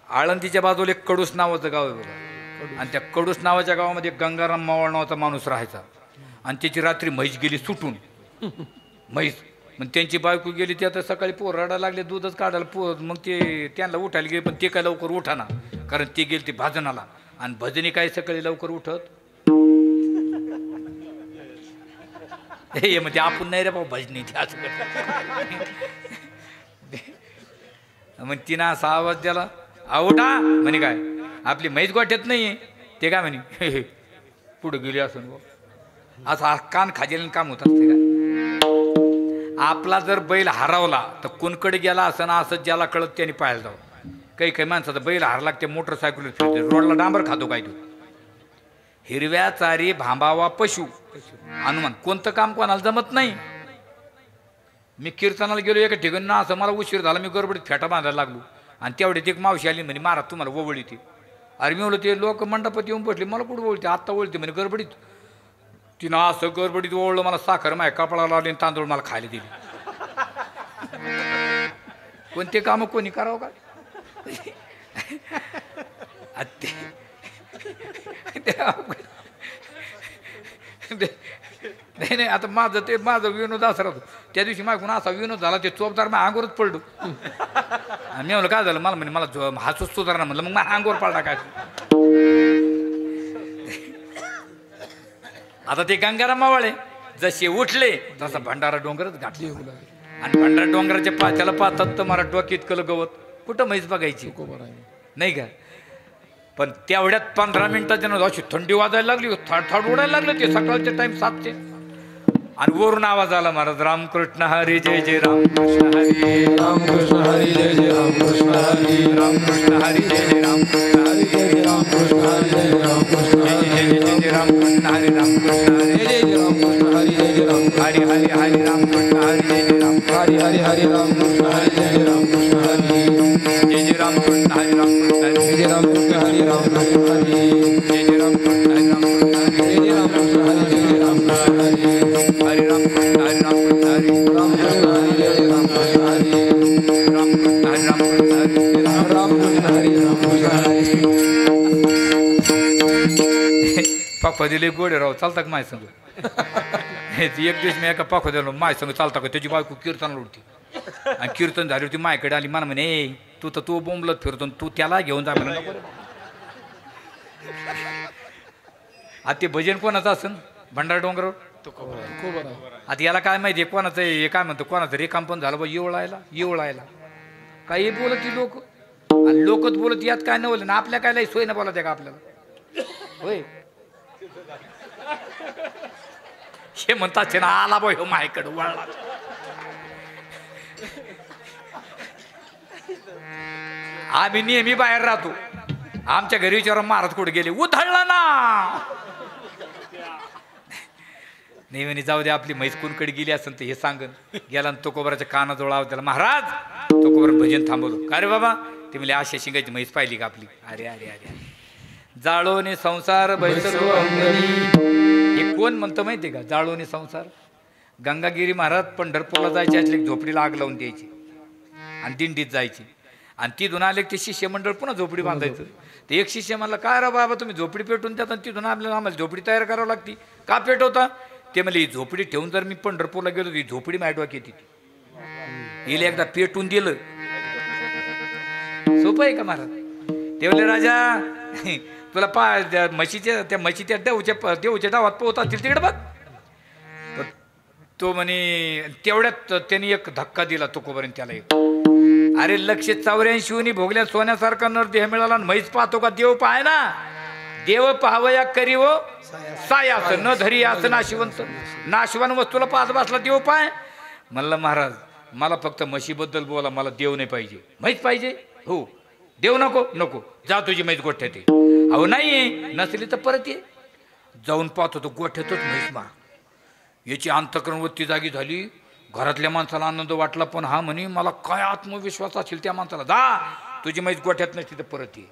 आळंदीच्या बाजूला एक कडूस नावाचं गाव आहे बघा. आणि त्या कडूस नावाच्या गावामध्ये गंगाराम मावळ नावाचा माणूस राहायचा. आणि त्याची रात्री म्हैस गेली सुटून. म्हैस मग त्यांची बायको गेली ते आता सकाळी पोर रडायला लागले दूधच काढायला मग ते त्यांना उठायला गेले पण ते काय लवकर उठाना कारण ते गेले ते भजनाला आणि भजनी काय सकाळी लवकर उठत हे म्हणजे आपण नाही रे बाबा भजनी ते असं मग तिनं असा आवाज द्याला उठा म्हणे काय आपली म्हैस गोठ्यात नाही ते काय म्हणे पुढे गेली असून असं कान खाजेल काम होत असते का आपला जर बैल हरवला तर कोणकडे गेला असं ना असं ज्याला कळत त्याने पाहायला जावं काही काही माणसाचा बैल हरला ते मोटरसायकल फिरते रोडला डांबर खातो काय तू हिरव्या चारी भांबावा पशु हनुमान कोणतं काम कोणाला जमत नाही मी कीर्तनाला गेलो एका ठिकाणी ना असं मला उशीर झाला मी गडबडीत फेटा बांधायला लागलो आणि तेवढ्यात एक मावशी आली म्हणे महाराज तुम्हाला ओवळी ती अरे मी म्हणलं ते लोक मंडपात येऊन बसले मला कुठं ओळते आत्ता ओळते म्हणे गडबडीत तिनं असं गडबडीत ओळलं मला साखर माझ्या कपडाला लावली आणि तांदूळ मला खायला दिली कोणते कामं कोणी करावं का नाही नाही आता माझं विनोद असा राहतो त्या दिवशी माझ्याकडून असा विनोद झाला ते चोपदार मग अंगोरच पडलो आणि मी म्हणलं काय झालं मला म्हणे मला हसूच सुधारणा म्हणलं मग मला अंगोर पडला काय आता ते गंगाराम मावळे जसे उठले तसा भंडारा डोंगरच गाठले आणि भंडारा डोंगराच्या त्याला पाहतात तर मला डोक्यात इतकं गवत कुठं म्हैस बघायची नाही का पण तेवढ्यात 15 मिनिटाच्या अशी थंडी वाजायला लागली थाड उडायला लागलं ते सकाळचे टाइम 7चे आणि वरून आवाज आला महाराज रामकृष्ण हरी जय जय रामकृष्ण हरी रामकृष्ण हरी जय जय रामकृष्ण हरी रामकृष्ण हरी जय जय रामकृष्ण हरी जय जय रामकृष्ण हरी जय जय रामकृष्ण हरी जय जय जय रामकृष्ण हरी रामकृष्ण हरी जय जय रामकृष्ण हरी जय जय राम हरी हरी हरी रामकृष्ण हरी जय जय राम हरी हरी हरी रामकृष्ण हरी जय जय रामकृष्ण हरी जय जय रामकृष्ण हरी रामकृष्ण हरी जय जय रामकृष्ण हरी रामकृष्ण हरी जय जय रामकृष्ण हरी रामकृष्ण हरी जय जय रामकृष्ण हरी जय जय रामकृष्ण हरी हरे रामकृष्ण हरे रामकृष्ण हरे रामकृष्ण हरी जय जय रामकृष्ण हरी रामकृष्ण हरे रामकृष्ण हरे रामकृष्ण हरी रामकृष्ण हरी पाखवा दिले गोडे राव चालता का माय संग एक दिवस मी एका पाखवा दिलो माय संग चालता का त्याची बायको कीर्तनाला उठती आणि कीर्तन झाली होती मायकडे आली मला म्हणे तू तर तू बोंबलत फिरतो तू त्याला घेऊन जा म्हणून आता ते भजन कोणाचं असन भंडारा डोंगरावर आता याला काय माहिती आहे कोणाचं हे काय म्हणतो कोणाचं रेकाम पण झालं बा येवळायला काही बोलत ती लोक आणि लोकच बोलत यात काय नवलं ना आपल्या काय सोय ना बोलत आहे का आपल्याला होय हे म्हणतात ना आला बा हो मायकडं वळला आम्ही नेहमी बाहेर राहतो आमच्या घरी विचार महाराज कुठे गेले उधळला ना नाही म्हणे जाऊ दे आपली म्हैस कोणकडे गेली असेल तर हे सांगन गेला आणि तुकोबराच्या कानाजवळ आव त्याला महाराज तुकोबर भजन थांबवलं का रे बाबा ते म्हणजे अशा शिंगाची म्हैस पाहिली का आपली अरे अरे अरे जाळोने संसार बैसरो हे कोण म्हणतं माहितीये का जाळोने संसार गंगागिरी महाराज पंढरपूरला जायचे असले झोपडीला आग लावून द्यायची आणि दिंडीत जायची आणि तिथून आले ते शिष्य मंडळ पुन्हा झोपडी बांधायचं ते एक शिष्य म्हणला काय रा बाबा तुम्ही झोपडी पेटून द्या आणि तिथून आम्हाला झोपडी तयार करावं लागते का पेटवता ते म्हणले ही झोपडी ठेवून जर मी पंढरपूरला गेलो ही झोपडी माझ्या डोक्यात येते हिला एकदा पेटून दिलं सोपं आहे का महाराज ते म्हणले राजा तुला त्या म्हशीच्या देऊच्या डावात पोहत असतील तिकडे बघ तो म्हणे तेवढ्यात त्यांनी एक धक्का दिला तुकोबरीन त्याला एक अरे 184 भोगल्या सोन्यासारखा नर देह मिळाला म्हैस पाहतो का देव पाय ना देव पाहावया करी व सायास न धरी असं नाशिवंत वस्तूला पाहत बसला देव पाय म्हणलं महाराज मला फक्त म्हशीबद्दल बोला मला देव नाही पाहिजे म्हैस पाहिजे हो देव नको जा तुझी म्हैस गोठ्यात ये अहो नाही नसली तर परत ये जाऊन पाहतो तो गोठ्यातच म्हैस मार याची अंतःकरणवृत्ती जागी झाली घरातल्या माणसाला आनंद वाटला पण हा म्हणे मला काय आत्मविश्वास असेल त्या माणसाला जा तुझी म्हैस गोठ्यात नसली तर परत ये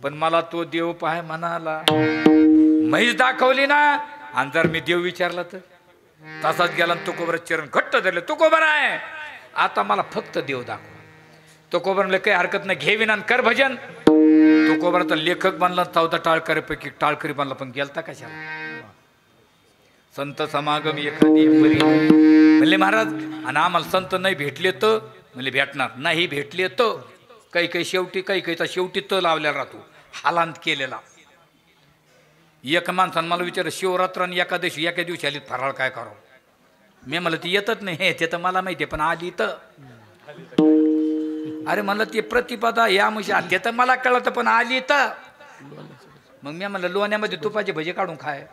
पण मला तो देव पाय म्हणाला म्हैस दाखवली ना आणि जर मी देव विचारला तर तसाच गेला तुकोबर चरण घट्ट धरले तुकोबर आहे आता मला फक्त देव दाखव तुकोबर म्हणलं काही हरकत नाही घेवीन आणि कर भजन तुकोबराचा लेखक बनला 14 टाळकरीपैकी टाळकरी बनला पण गेलता कशाला संत समागम एखादी बरी म्हणले महाराज आणि आम्हाला संत नाही भेटले तर म्हणले भेटणार नाही भेटले तर काही काही शेवटी काही काहीचा शेवटी तर लावलेला राहतो हालांत केलेला. एक माणसानं मला विचार शिवरात्र आणि एकादशी एका दिवशी आली फराळ काय करावं. मी म्हणलं ती येतच नाही हे ते तर मला माहिती आहे पण आली तर अरे म्हणलं ते प्रतिपदा या म्हशी ते तर मला कळतं पण आली तर मग मी म्हणलं लोण्यामध्ये तुपाचे भजे काढून खाय.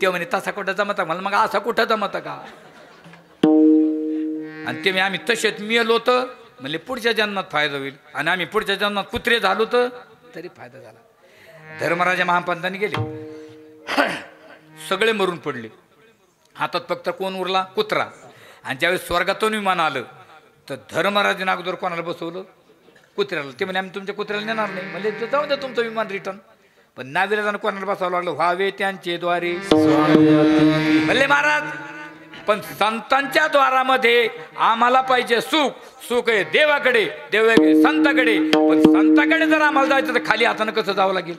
ते म्हणे तसा कुठं जमता म्हणलं मग असं कुठं जमतं का. आणि ते आम्ही तसेच मिळलो तर म्हणले पुढच्या जन्मात फायदा होईल आणि आम्ही पुढच्या जन्मात कुत्रे झालो तर तरी फायदा झाला. धर्मराजा महापंतांनी गेले सगळे मरून पडले. हातात फक्त कोण उरला कुत्रा. आणि ज्यावेळेस स्वर्गातून विमान आलं तर धर्मराजाने अगोदर कोणाला बसवलं कुत्र्याला. ते म्हणे आम्ही तुमच्या कुत्र्याला नेणार नाही म्हणजे जाऊ द्या तुमचं विमान रिटर्न. पण नाविलाजानं कोणाला बसावं लागलं व्हावे त्यांचे द्वारे म्हणले महाराज. पण संतांच्या द्वारामध्ये आम्हाला पाहिजे सुख. सुख आहे देवाकडे देव आहे संताकडे. पण संताकडे जर आम्हाला जायचं तर खाली हातानं कसं जावं लागेल.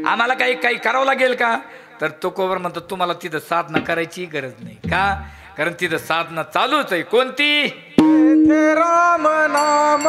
आम्हाला काही काही करावं लागेल का. तर तुकोबर म्हणतो तुम्हाला तिथं साधना करायची गरज नाही का कारण तिथं साधना चालूच आहे. कोणती राम नाम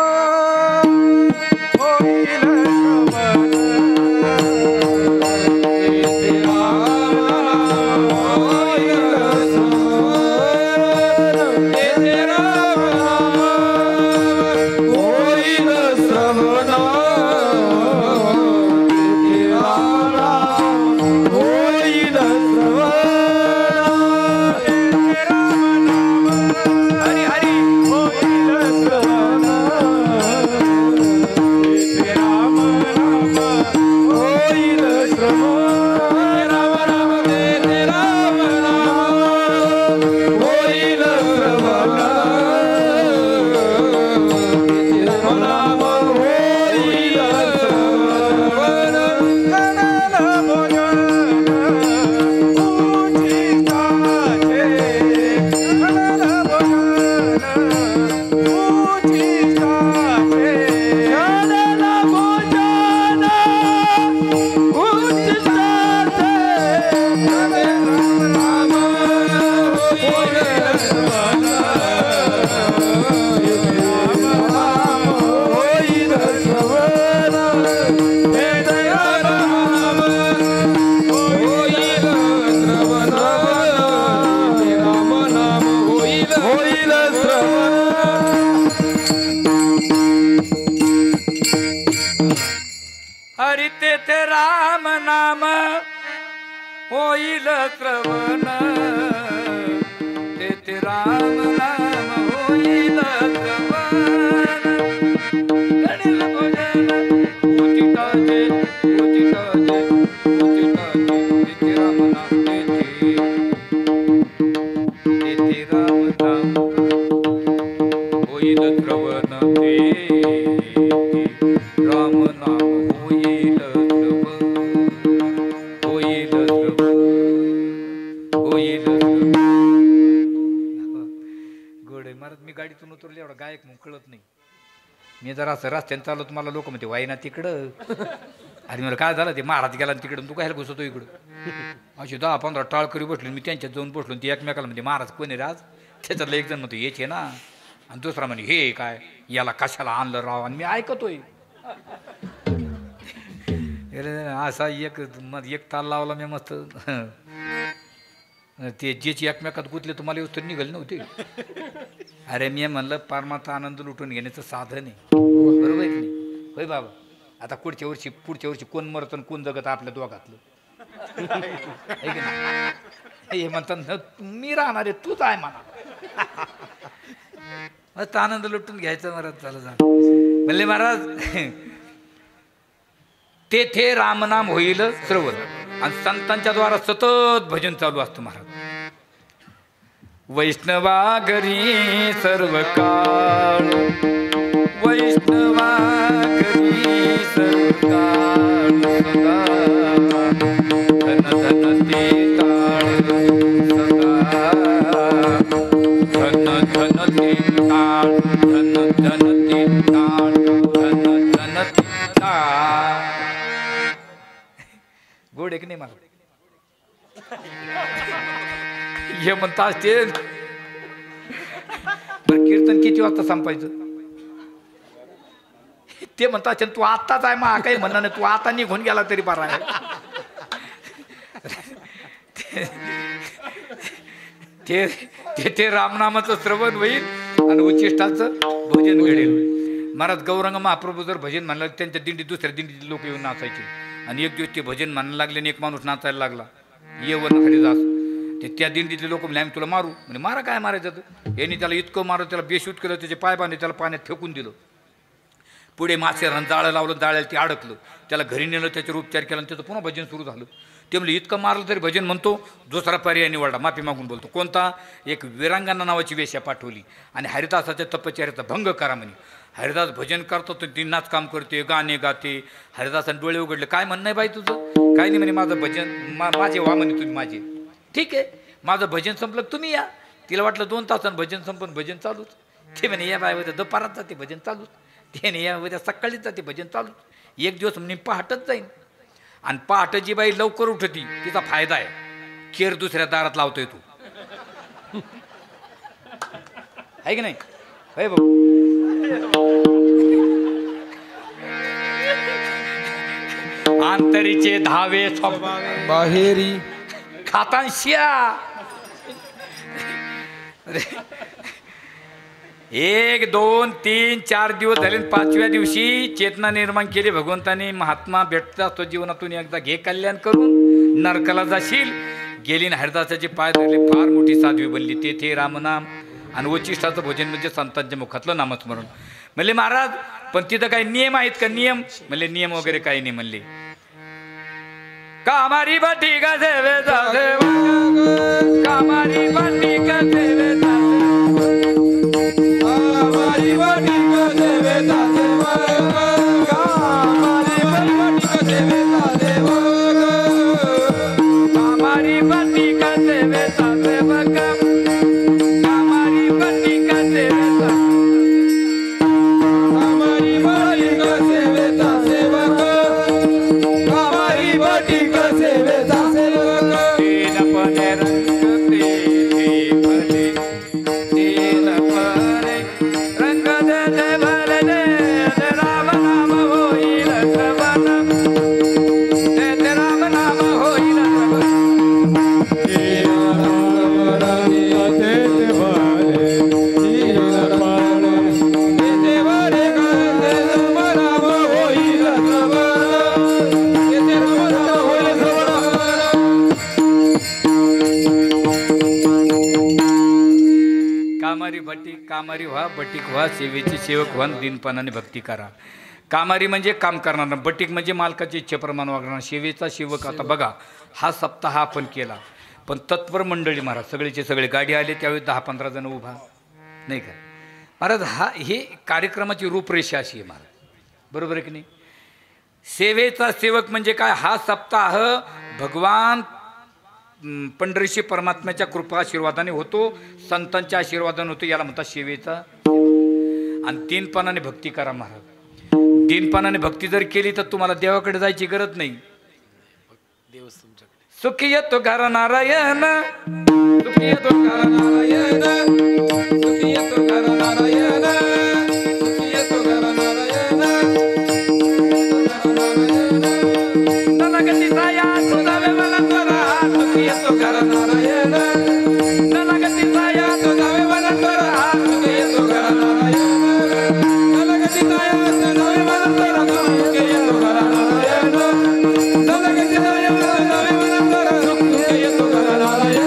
हरी तेथे राम नाम होईल श्रवण. तेथे राम नाम होईल श्रवण. गणेल भजन उचिताचे उचिताचे उचिताचे. तेथे राम नाम तेथे राम नाम होईल श्रवण. राम नाम होईल होईल होईल. गोड आहे महाराज. मी गाडीतून उतरले एवढा गायक म्हणून कळत नाही. मी जरा असं रस्त्याने चालत मला लोक म्हणते वाई ना तिकडं. अरे मला काय झालं ते महाराज गेला तिकडं तू काय घुसतो इकडं. अशी 10-15 टाळकरी बसली मी त्यांच्यात जाऊन बसलो. ती एकमेकाला म्हणते महाराज कोणी राज. त्याच्यातलं एक जण म्हणतो हेच आहे ना आणि दुसरा म्हणजे हे काय याला कशाला आणलं राव. आणि मी ऐकतोय असा एक ताल लावला मी मस्त. ते ज्याची एकमेकात गुतले तुम्हाला व्यवस्थित निघाले नव्हते. अरे मी म्हणलं परमात्मा आनंद लुटून घेण्याचं साधन आहे. बरोबर आहे की नाही होय बाबा. आता पुढच्या वर्षी कोण मरत आणि कोण जगत आपल्या दोघातलं हे म्हणतात मी राहणार आहे तूच आहे म्हणा. मस्त आनंद लुटून घ्यायचं महाराज. चालू जा म्हणले महाराज तेथे रामनाम होईल श्रवण. आणि संतांच्या द्वारा सतत भजन चालू असतं महाराज. वैष्णवा घरी सर्व काळ वैष्णवा घरी सर्व काळ सदा धन धन ते ताळ सदा धन धन ते ताळ धन धन ते ताळ धन धन ते ताळ. गोड एक नाही मला हे म्हणता ते बरं कीर्तन किती वाजता संपायचं? ते म्हणतात तू आत्ताच आहे मा काही म्हणणं नाही, तू आता निघून गेला तरी बरा आहे. ते ते रामनामाचं श्रवण होईल आणि उच्चिष्टाचं भजन घडेल. महाराज गौरंग महाप्रभू जर भजन म्हणलं त्यांच्या दिंडी दुसऱ्या दिंडीचे लोक येऊन नाचायचे. आणि एक दिवस ते भजन म्हणायला लागले आणि एक माणूस नाचायला लागला, ये वन हरिदास. ते त्या दिंडीतले लोक म्हणले आम्ही तुला मारू. म्हणजे मारा काय मारायचं तर यांनी त्याला इतकं मारलं, त्याला बेशूत केलं, त्याचे पाय बांधले, त्याला पाण्यात फेकून दिलं. पुढे माथेरान जाळं लावलं, जाळ्याला ते अडकलं, त्याला घरी नेलं, त्याच्यावर उपचार केला आणि त्याचं पुन्हा भजन सुरू झालं. ते म्हणजे इतकं मारलं तरी भजन म्हणतो. दुसरा पर्याय निवडला, माफी मागून बोलतो. कोणता? एक विरांगांना नावाची वेश्या पाठवली आणि हरिदासाच्या तपश्चर्याचा भंग करा म्हणे. हरिदास भजन करतो तर ती नाच काम करते, गाणे गाते. हरिदासाने डोळे उघडले, काय म्हणणं आहे बाई तुझं? काय नाही म्हणे, माझं भजन माझे वा म्हणे तुम्ही माझे. ठीक आहे, माझं भजन संपलं तुम्ही या. तिला वाटलं 2 तासानं भजन संपन, भजन चालूच. ते म्हणे या बाय उद्या दुपारात जाते भजन चालूच. ते नाही या उद्या सकाळीच जाते भजन चालूच. एक दिवस म्हणे पहाटच जाईन. आणि पहाट जी बाई लवकर उठती तिचा फायदा आहे, केर दुसऱ्या दारात लावतोय तू, आहे की नाही? है बाबू. आंतरीचे धावे बाहेरी खातांशिया. 1 2 3 4 दिवस झाले. 5व्या दिवशी चेतना निर्माण केली भगवंताने. महात्मा भेटता तो जीवनातून एकदा घे कल्याण करून, नरकाला जाशील. गेली ना हरिदासाचे पाय धरले, फार मोठी साध्वी बनली. तेथे रामनाम आणि वचिष्ठाचं भोजन म्हणजे संतांच्या मुखातलं नामस्मरण. म्हणले महाराज पण तिथं काही नियम आहेत का? नियम म्हणले नियम वगैरे काही नाही. म्हणले कामारी बाटी का सेवेचा सेवा, कामारी बाटी का सेवेचा, कामारी बाटी का सेवेचा सेवा, कामारी बाटी का सेवेचा सेवा, कामारी बाटी का सेवेचा सेवक, कामारी बाटी का सेवेचा, कामारी बाटी का सेवेचा सेवक, कामारी बाटी का सेवेचा सेवक. तेन पने रंग ते भले, तेन पने रंग दे भले दे. राम नाम होईल श्रवण, ते राम नाम होईल कामारी भट्टी, कामारी व्हा, बटीक व्हा, सेवेचे सेवक व्हा, दिनपणाने भक्ती करा. कामारी म्हणजे काम करणार, बटीक म्हणजे मालकाची इच्छेप्रमाणे वागणार, सेवेचा सेवक. आता बघा हा सप्ताह आपण केला, पण तत्पर मंडळी महाराज सगळेचे सगळे गाडी आले त्यावेळी 10-15 जण उभा नाही का महाराज. हा हे कार्यक्रमाची रूपरेषा अशी आहे महाराज, बरोबर आहे की नाही? सेवेचा सेवक म्हणजे काय? हा सप्ताह भगवान पंढरीशी परमात्म्याच्या कृपा आशीर्वादाने होतो, संतांच्या आशीर्वादाने होतो, याला म्हणतात सेवेचा. आणि दिनपणाने भक्ती करा महाराज. दिनपणाने भक्ती जर केली तर तुम्हाला देवाकडे जायची गरज नाही. सुखी येतो घर नारायण, सुखी येतो घर नारायण, सुखी येतो घर नारायण, सुखी येतो घर नारायण, नलगतीचा या तुझावे वनंतरा, सुखी येतो घर नारायण, नलगतीचा या तुझावे वनंतरा, सुखी येतो घर नारायण, नलगतीचा या तुझावे वनंतरा, सुखी येतो घर नारायण, नलगतीचा या तुझावे वनंतरा, सुखी येतो घर नारायण,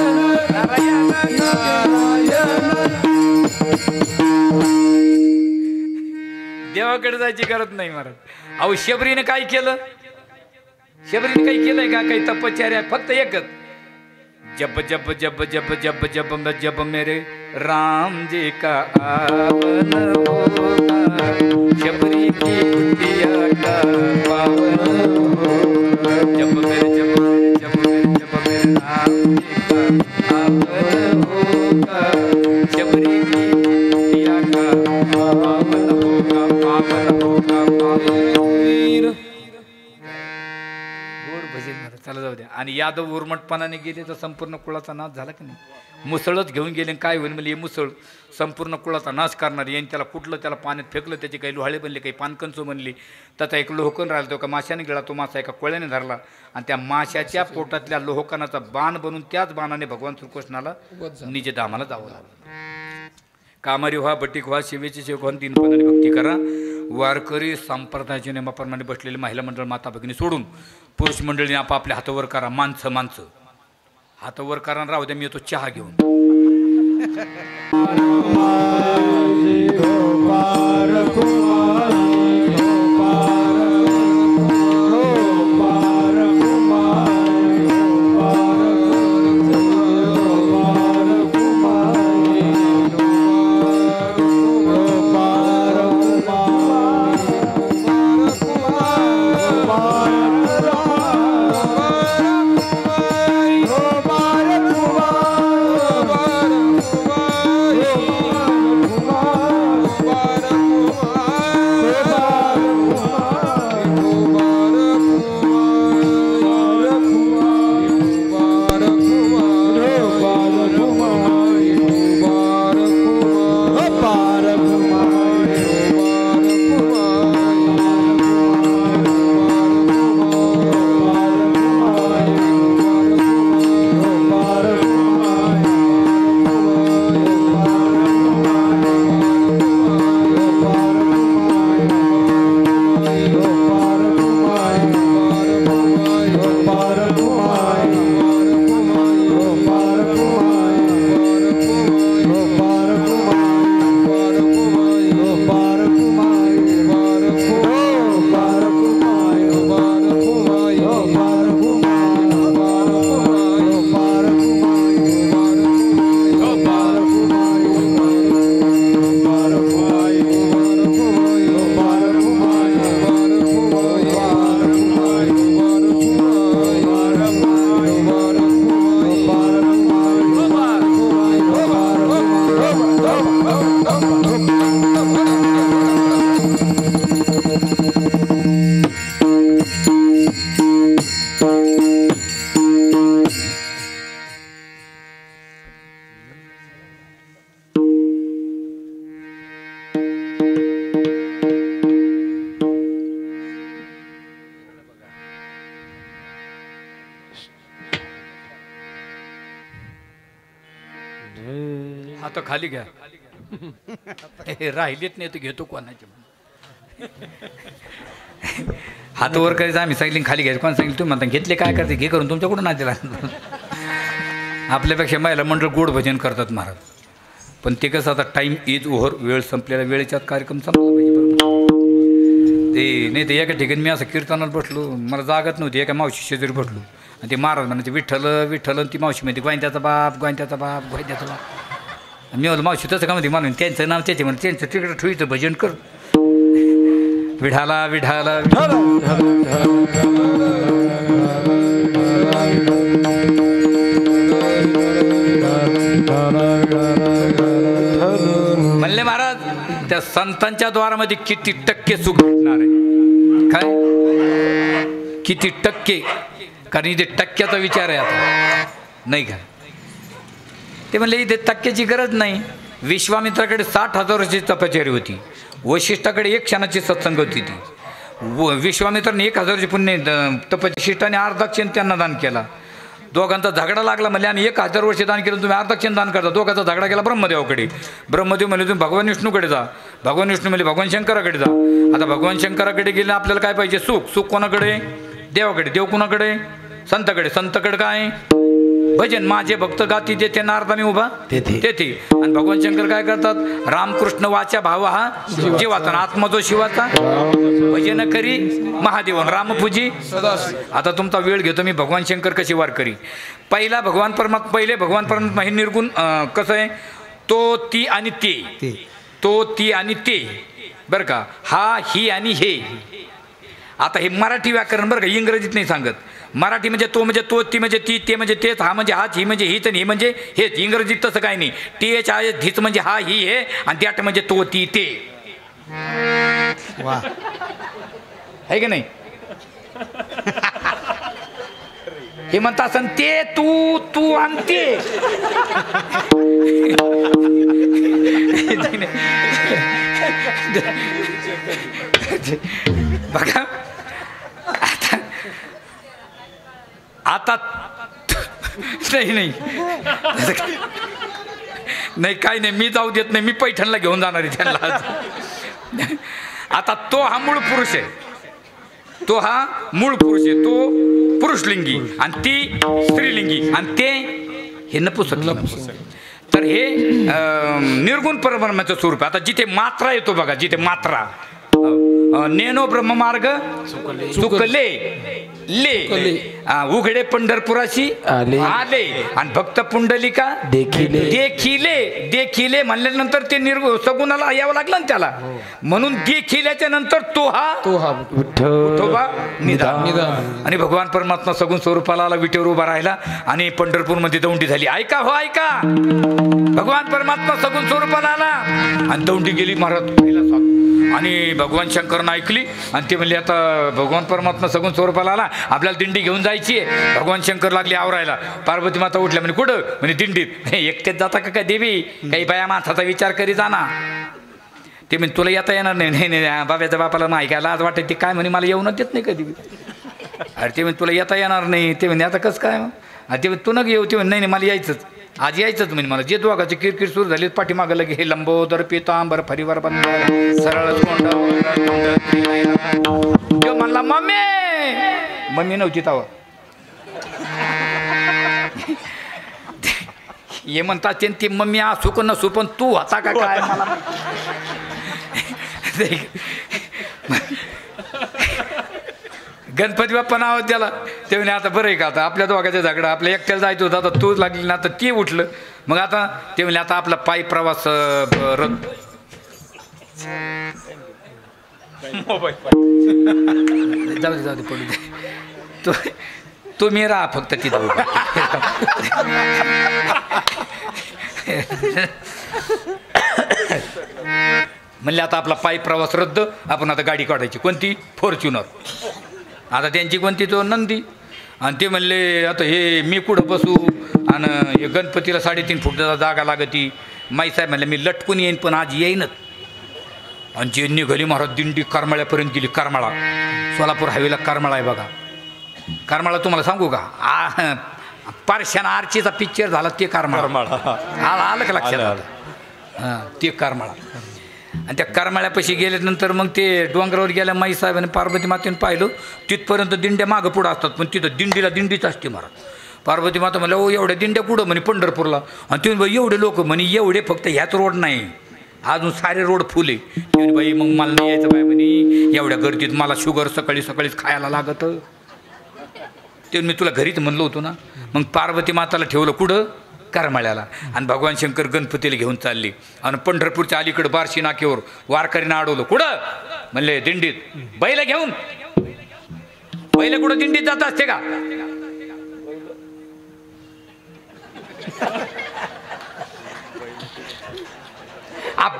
नारायण नारायण. देवाकडे जायची गरज नाही महाराज. अहो शबरीने काय केलं? शबरीने काही केलंय का? काही तपश्चर्या? फक्त एकच, जब जब जब जब जब जब जब मेरे राम जी का आवन होगा, शबरी की कुटिया का पावन होगा, जब मेरे जब मेरे जब मेरे जब मेरे राम जी का आवन होगा, शबरी की कुटिया का पावन होगा, पावन होगा, पावन. गोड भजन चला जाऊ द्या. आणि आणि यादव उर्मटपणाने गेले तर संपूर्ण कुळाचा नाश झाला की नाही. मुसळच घेऊन गेले काय होईल म्हणजे हे मुसळ संपूर्ण कुळाचा नाश करणार. यांनी त्याला कुठलं त्याला पाण्यात फेकलं, त्याचे काही लोहाळे बनले, काही पानकंचो बनली. त्याचा एक लोहकण राहिला, तो एका माशाने गेला, तो मासा एका कोळ्याने धरला आणि त्या माशाच्या पोटातल्या लोहकणाचा बाण बनून त्याच बाणाने भगवान श्रीकृष्णाला निज धामाला जावं लागलं. कामारी व्हा, बटीक व्हा, शिवेची शेव व्हा, 3 पदाने भक्ती करा. वारकरी संप्रदायाच्या नियमाप्रमाणे बसलेले महिला मंडळ माता भगिनी सोडून पुरुष मंडळीने आपापले हातावर करा. माणसं हातावर करा. राहू द्या, मी येतो चहा घेऊन. आता खाली घ्या. राहिलेत नाही तर घेतो कोणाचे. हात वर करायचं, आम्ही सांगितलं खाली घ्यायचं. कोण सांगितलं? तुम्ही म्हणता घेतले काय करते, घे करून. तुमच्याकडून नाही दिला. आपल्यापेक्षा महिला मंडळ गोड भजन करतात महाराज. पण ते कसं आता टाईम इज ओव्हर, वेळ संपलेला, वेळेच्यात कार्यक्रम संपला पाहिजे. बरोबर ते नाही. ते एका ठिकाणी मी असं कीर्तनात बसलो, मला जागत नव्हती. एका मावशी शेजारी बसलो आणि ते महाराज म्हणायचे विठ्ठल विठ्ठल. ती मावशी म्हणते गोंद्याचा बाप गोंद्याचा बाप गोंद्याचा बाप. मी म्हणलं मावशी तसं का म्हणते? म्हणून त्यांचं नाव त्याचे म्हणते, त्यांचं तिकडं ठेवीचं भजन कर. विठाला विठाला म्हणले महाराज. त्या संतांच्या द्वारामध्ये किती टक्के सुख भेटणार आहे? काय किती टक्के? कारण इथे टक्क्याचा विचार आहे आता, नाही का? ते म्हणले इथे टक्क्याची गरज नाही. विश्वामित्राकडे 60,000 वर्षाची तपश्चर्या होती. वशिष्ठाकडे 1 क्षणाची सत्संग होती. ती विश्वामित्राने 1000 पुण्य तपशिष्टाने अर्धाक्षण त्यांना दान केला. दोघांचा झगडा लागला. म्हणजे आम्ही 1000 वर्ष दान केलं, तुम्ही अर्धाक्षण दान करता. दोघांचा झगडा केला ब्रह्मदेवाकडे. ब्रह्मदेव म्हणले तुम्ही भगवान विष्णूकडे जा. भगवान विष्णू म्हणजे भगवान शंकराकडे जा. आता भगवान शंकराकडे गेले, आपल्याला काय पाहिजे? सुख. सुख कोणाकडे? देवाकडे. देव कोणाकडे? संताकडे. संतकडे काय? भजन. माझे भक्त गाती देते नारदा मी उभा तेथे. आणि भगवान शंकर काय करतात? रामकृष्ण वाचा भाव हा जीवाचा, आत्मा जो शिवाचा. भजन करी महादेवन रामपूजी. आता तुमचा वेळ घेतो मी. भगवान शंकर कशी वार करी? पहिले भगवान परमात्मा हे निर्गुण. कसं आहे? तो ती आणि ते, तो ती आणि ते, बरं का? हा ही आणि हे. आता हे मराठी व्याकरण बरं का, इंग्रजीत नाही सांगत. मराठी म्हणजे तो, ती म्हणजे ती, ते म्हणजे तेच, हा म्हणजे हाच, ही म्हणजे हीच, आणि हे म्हणजे हेच. इंग्रजीत तसं काही नाही. TH आहे, धीच म्हणजे हा ही हे, आणि त्यात म्हणजे तो ती ते. आहे की नाही? हे म्हणता असं ते तू तू आणि ते बघा आता नाही नाही नाही काही नाही, मी जाऊ देत नाही, मी पैठणला घेऊन जाणार आहे त्याला. आता तो हा मूळ पुरुष आहे, तो हा मूळ पुरुष आहे, तो पुरुषलिंगी आणि ती स्त्रीलिंगी आणि ते हे नपुंसक. तर हे निर्गुण परब्रह्माचं स्वरूप. आता जिथे मात्रा येतो बघा, जिथे मात्रा नेनो ब्रह्ममार्ग चुकले ले उघडे पंढरपुराशी आले आणि भक्त पुंडलिका देखिले देखिले देखिले म्हणल्यानंतर ते सगुणाला यावं लागलं ना त्याला, म्हणून देखिल्याच्या नंतर तो हा विठोबा निदान. आणि भगवान परमात्मा सगुण स्वरूपाला आला, विटेवर उभा राहिला आणि पंढरपूरमध्ये दौंडी झाली. ऐका हो ऐका, भगवान परमात्मा सगुण स्वरूपाला आला आणि दौंडी गेली महाराज. आणि भगवान शंकरनं ऐकली आणि ते म्हणले आता भगवान परमात्मा सगुण स्वरूपाला आला, आपल्याला दिंडी घेऊन जायची आहे. भगवान शंकर लागले आवरायला. पार्वती माता उठल्या म्हणे कुठं, म्हणे दिंडीत. एकटेच जाता का काय देवी, काही बाया माणसाचा विचार करी जाना. ते म्हणे तुला येता येणार नाही. नाही नाही बाबाच्या बापाला नाही ऐकायला आज वाटत, ते काय म्हणे मला येऊनच देत नाही कधी. अरे ते म्हणे तुला येता येणार नाही. ते म्हणे आता कसं काय मग, ते तू नग येऊ. ते म्हणे नाही नाही मला यायचंच, आज यायचंच म्हणे मला. जे दोघाची किरकिर सुरू झाली पाठीमागं लगे हे लंबोदर पितांबर फरीवर बंद सरळ तो म्हणला मम्मी. मम्मी नव्हती तवा. हे म्हणतात ते मम्मी असू का नसू पण तू होता का काय मला. गणपती बाप्पा नाव त्याला. ते म्हणे आता बरं आहे का, आता आपल्या दोघांच्या झगडा आपल्या एकट्याला जायचं होतं, आता तूच लागली ना, आता ती उठलं. मग आता ते म्हणे आता आपला पायी प्रवास रद्द. जाऊ दे जाऊ दे पडू दे, तुम्ही राहा फक्त तिथं. म्हणले आता आपला पायी प्रवास रद्द, आपण आता गाडी काढायची. कोणती, फॉर्च्युनर. आता त्यांची कोणती, तो नंदी. आणि ते म्हणले आता हे मी कुठं बसू, आणि हे गणपतीला 3.5 फूट जागा लागती. माईसाहेब म्हणले मी लटकून येईन पण आज येईनच. आणि जे निघाली महाराज दिंडी करमाळ्यापर्यंत गेली. करमाळा, सोलापूर हायवेला करमाळा आहे बघा. करमाळा तुम्हाला सांगू का, पारशान आर्चीचा पिक्चर झाला ते करमाळा. आलं का लक्षात. हां ते करमाळा. आणि त्या करमाळ्यापाशी गेल्यानंतर मग ते डोंगरावर गेल्या माईसाहेब आणि पार्वती मातेने पाहिलं. तिथपर्यंत दिंड्या मागं पुढं असतात, पण तिथं दिंडीच असते महाराज. पार्वती माता म्हणलं ओ एवढ्या दिंड्या कुठं, म्हणे पंढरपूरला. आणि तुम्ही एवढे लोक, म्हणे एवढे फक्त ह्याच रोड नाही, अजून सारे रोड फुले. बाई मग मला नाही यायचं बाय म्हणे, एवढ्या गर्दीत मला शुगर सकाळीच खायला लागतं. ते मी तुला घरीच म्हणलं होतो ना. मग पार्वती माताला ठेवलं कुठं, करमाळ्याला. आणि भगवान शंकर गणपतीला घेऊन चालले. आणि पंढरपूरच्या अलीकडे बार्शी नाक्यावर वारकरीनं अडवलं. कुठं, म्हणले दिंडीत. बैल घेऊन. बैल कुठं दिंडीत जात असते का.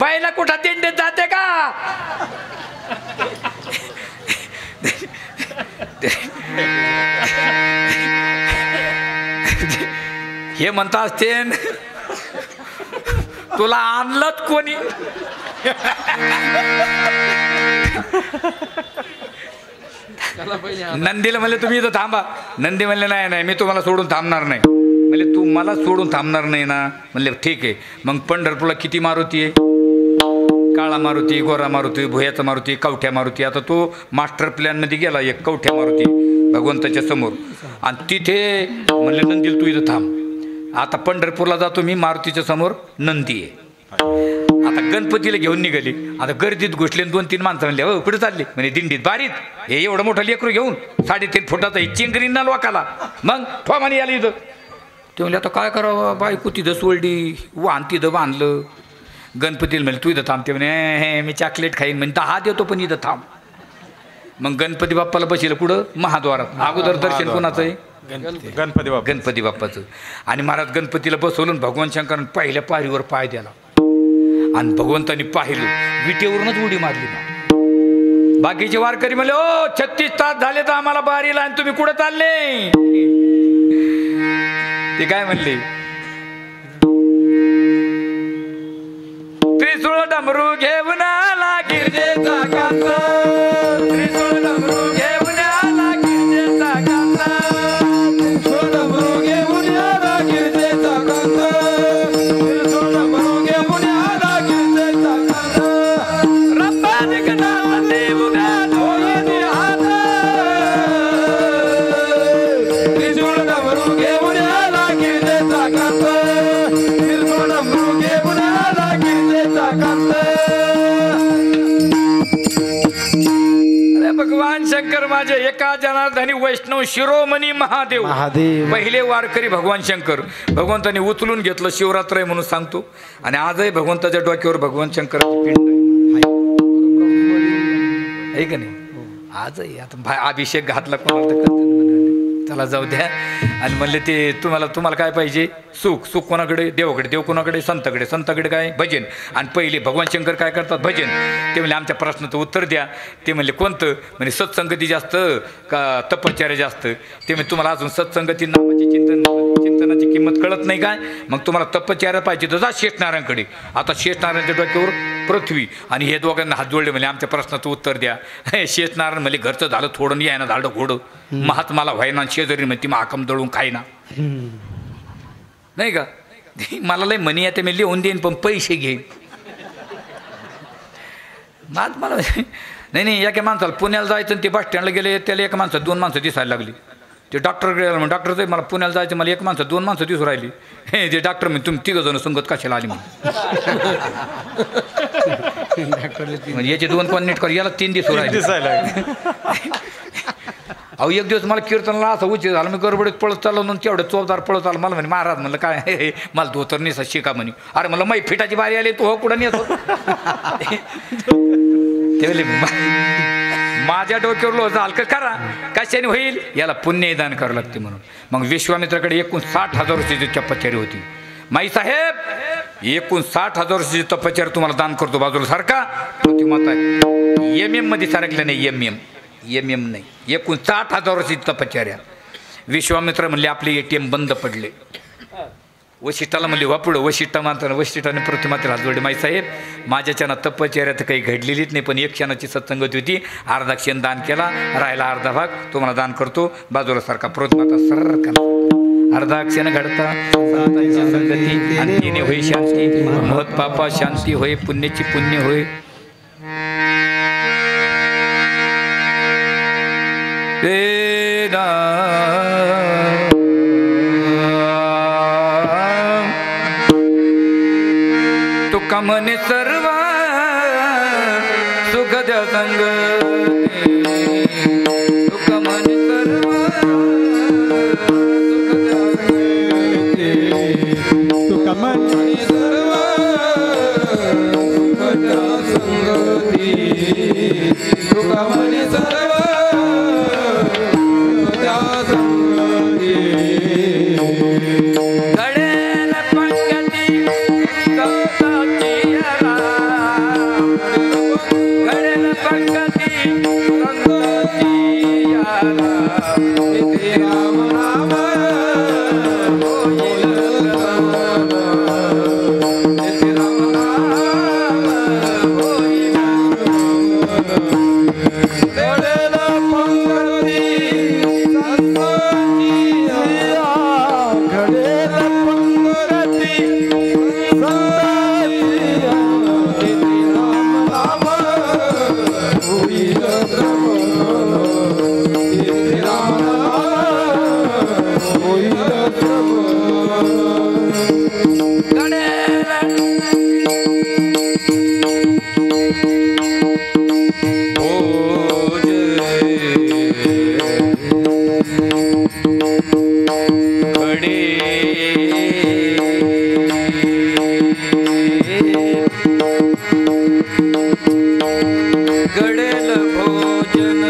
बैला कुठं दिंडीत जाते का. हे म्हणता असते तुला आणलंच कोणी. नंदीला म्हणले तुम्ही इथं थांबा. नंदी म्हणले नाही नाही मी तुम्हाला सोडून थांबणार नाही. म्हणले तू मला सोडून थांबणार नाही ना. म्हणले ठीक आहे. मग पंढरपूरला किती मारुती आहे, काळा मारुती, गोरा मारुती, भुयाचा मारुती, कवठ्या मारुती. आता तो मास्टर प्लॅनमध्ये गेला एक कवठ्या मारुती भगवंताच्या समोर. आणि तिथे म्हणले नंदीला तू इथं थांब. आता पंढरपूरला जातो मी, मारुतीच्या समोर नंदी आहे. आता गणपतीला घेऊन निघाली. आता गर्दीत घुसले 2-3 माणसं म्हणले हो कुठे चालले. म्हणजे दिंडीत. बारीत हे एवढं मोठं लेकरू घेऊन 3.5 फुटाचं हे चिंगरींना लोकाला. मग ठो म्हणे याला इथं. ते म्हणले आता काय करावं, बायको तिथं सोडली, वाहन तिथं बांधलं. गणपतीला म्हणले तू इथं थांब. ते म्हणे हे मी चॉकलेट खाईन, म्हणजे 10 देतो पण इथं थांब. मग गणपती बाप्पाला बसलं कुठं, महाद्वारात. अगोदर दर्शन कोणाचं आहे, गणपती बाप्पाचं. आणि महाराज गणपतीला बसवलं. भगवान शंकरानं पहिल्या पायरीवर पाय द्याला. आणि भगवंतांनी पाहिलं, विटेवरूनच उडी मारली ना. बाकीचे वारकरी म्हणले ओ 36 तास झाले तर आम्हाला बारीला, आणि तुम्ही कुठं चालले. ती काय म्हणली, त्रिशूळ डमरू घेऊन आला गिरजेचा कांत, त्रिशूळ डमरू घेऊन आला गिरजेचा कांत, त्रिशूळ डमरू घेऊन आला गिरजेचा कांत, त्रिशूळ डमरू घेऊन आला गिरजेचा कांत, रब्बाने कटाला देव दोन्ही हात, त्रिशूळ डमरू घेऊन आला गिरजेचा कांत, त्रिशूळ डमरू घेऊन आला गिरजेचा कांत. अरे भगवान शंकर माझे एका जनार्दनी वैष्णव शिरोमणी महादेव, महादेव. पहिले वारकरी भगवान शंकर. भगवंताने उचलून घेतलं, शिवरात्र आहे म्हणून सांगतो. आणि आजही भगवंताच्या डोक्यावर भगवान शंकराची पिंड आहे का नाही? आजही आता अभिषेक घातला कोणाला तर करते त्याला जाऊ द्या. आणि म्हणले ते तुम्हाला काय पाहिजे, सुख. सुख कोणाकडे? देवाकडे. देव कोणाकडे? संताकडे. संताकडे काय? भजन. आणि पहिले भगवान शंकर काय करतात? भजन. ते म्हणले आमच्या प्रश्नाचं उत्तर द्या. ते म्हणले कोणतं? म्हणजे सत्संगती जास्त का तपश्चर्या जास्त? ते म्हणजे तुम्हाला अजून सत्संगती नावाची चिंतनाची किंमत कळत नाही काय? मग तुम्हाला तपश्चर्या पाहिजे तर जा शेषनारायणकडे. आता शेषनारायणच्या डोक्यावर पृथ्वी आणि हे दोघांना हात जोडले, म्हणजे आमच्या प्रश्नाचं उत्तर द्या. शेषनारायण म्हणजे घरचं झालं थोडं, यायना झालं घोडं, महात्माला व्हायना, शेजारी म्हणते महाकम दळून खायना, नाही का? मला लय म्हणी येते, मी लिहून देईन पण पैसे घेईन. मला नाही एका माणसाला पुण्याला जायचं आणि ते बस स्टँडला गेले, त्याला एका माणसात 2 माणसं दिसायला लागली. ते डॉक्टरकडे गेला, मग डॉक्टर मला पुण्याला जायचं, मला एक माणसं 2 माणसं दिसू राहिली. हे ते डॉक्टर म्हणजे तुम्ही 3 जण संगत कशाला आली म्हणून. म्हणजे याचे 2 पण नीट कर, याला 3 दिसू राहिले. अहो एक दिवस मला कीर्तनला असं उचित झालं, मी गडबडीत पळत चाललो म्हणून तेवढं चोपदार पळत आलं. मला म्हणे महाराज, म्हणलं काय? मला धोतर नेसा शिका म्हणे. अरे मला मै फिटाची बारी आली, तू हो कुठं नेसो? ते म्हणले माझ्या डोक्यावर लोह हलकं करा, कशाने होईल? याला पुण्यदान करावं लागते म्हणून. मग विश्वामित्राकडे एकूण 60,000 वर्षाची तपश्चर्या होती. माई साहेब एकूण 60,000 वर्षाची तपश्चर्या तुम्हाला दान करतो, बाजूला सारखा. प्रतिमाता MM मध्ये सारखलं नाही, MM नाही, एकूण 60,000 वर्षाची तपश्चर्या. विश्वामित्र म्हणले आपले ATM बंद पडले. वशिष्ठाला म्हणले वा पुढं. वशिष्ठाने प्रतिमातेला हात जोडले. माईसाहेब माझ्याच्या तपश्चर्या तर काही घडलेलीच नाही, पण एक क्षणाची सत्संगती होती. अर्धा क्षण दान केला, राहिला अर्धा भाग तुम्हाला दान करतो, बाजूला सारखा. प्रतिमाता सरका अर्धा क्षण घडता संगती, आणि तिने होई शांती, महत् पापा शांती होय, पुण्याची पुण्य होय. तुका म्हणे सर्व सुखद संगती, तुका म्हणे सर्व सुखद संगती, तुका म्हणे सर्व सुखद संगती, तुका म्हणे सर्व सुखद संगती. घडेल पंकती संताची याला, घडेल पंकती संताची याला, इथे राम नाम होईल राम, इथे राम नाम होईल राम. घडेल पंकती संताची याला, घडेल पंगती संताची इथे राम नाम होईल राम, इथे राम नाम होईल राम. घडेल भोजन, घडेल घडेल भोजन,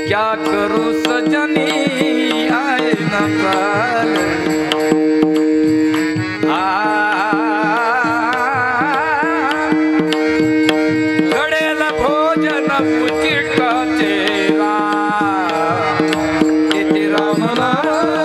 क्या करू सजनी आए न प्राण घडेल भोजन पुचिकाचे इति राम भोजन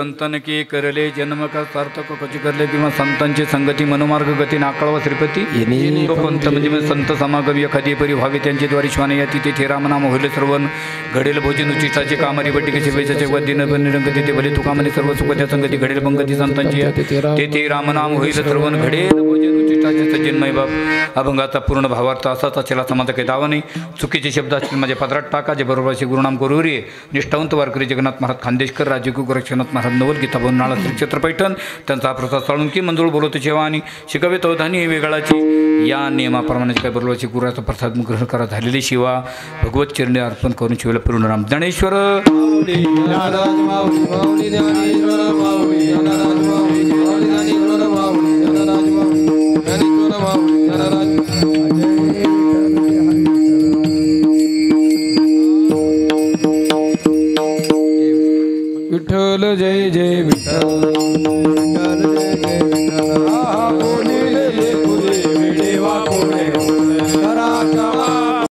संतन के करले जन्म का सार्थक कची करले किंवा संतांची संगती मनोमार्ग गती नाकळवा श्रीपती तो पंत म्हणजे संत समागम एखादी परी व्हावे त्यांचे द्वारी श्वान याती तेथे रामनाम होईल सर्वन घडेल भोजन उचिष्टाचे कामारी बट्टिके शिवायचे वदिन बनिरंग तेथे भले तुकामने सर्व सुख त्या संगती घडेल पंगती संतांची तेथे रामनाम होईल सर्वन घडेल भोजन उचिष्टाचे सज्जनमय बाप अभंगाचा पूर्ण भावार्थ असाच असेला समाजा काही दावा नाही चुकीचे शब्द असतील माझ्या पदरात टाका जे बरोबर असे गुरुनाम करूरी निष्ठावंत वारकरी जगन्नाथ महाराज खानदेशकर राजगु गोरक्षनाथ महाराज नवल गीता बोनाळा श्री क्षेत्र पैठण त्यांचा हा प्रसाद चालून की मंजूळ बोलवतो जेव्हा आणि शिकावे तवधानी वेगळाची या नियमाप्रमाणे काय बरोबरची गुरुचा प्रसाद ग्रहण करा झालेली शिवा भगवत चरणी अर्पण करून शिवाला पूर्णराम ज्ञानेश्वर विठ्ठल जय जय विठ्ठल विठ्ठल जय जय विठ्ठल बोलिले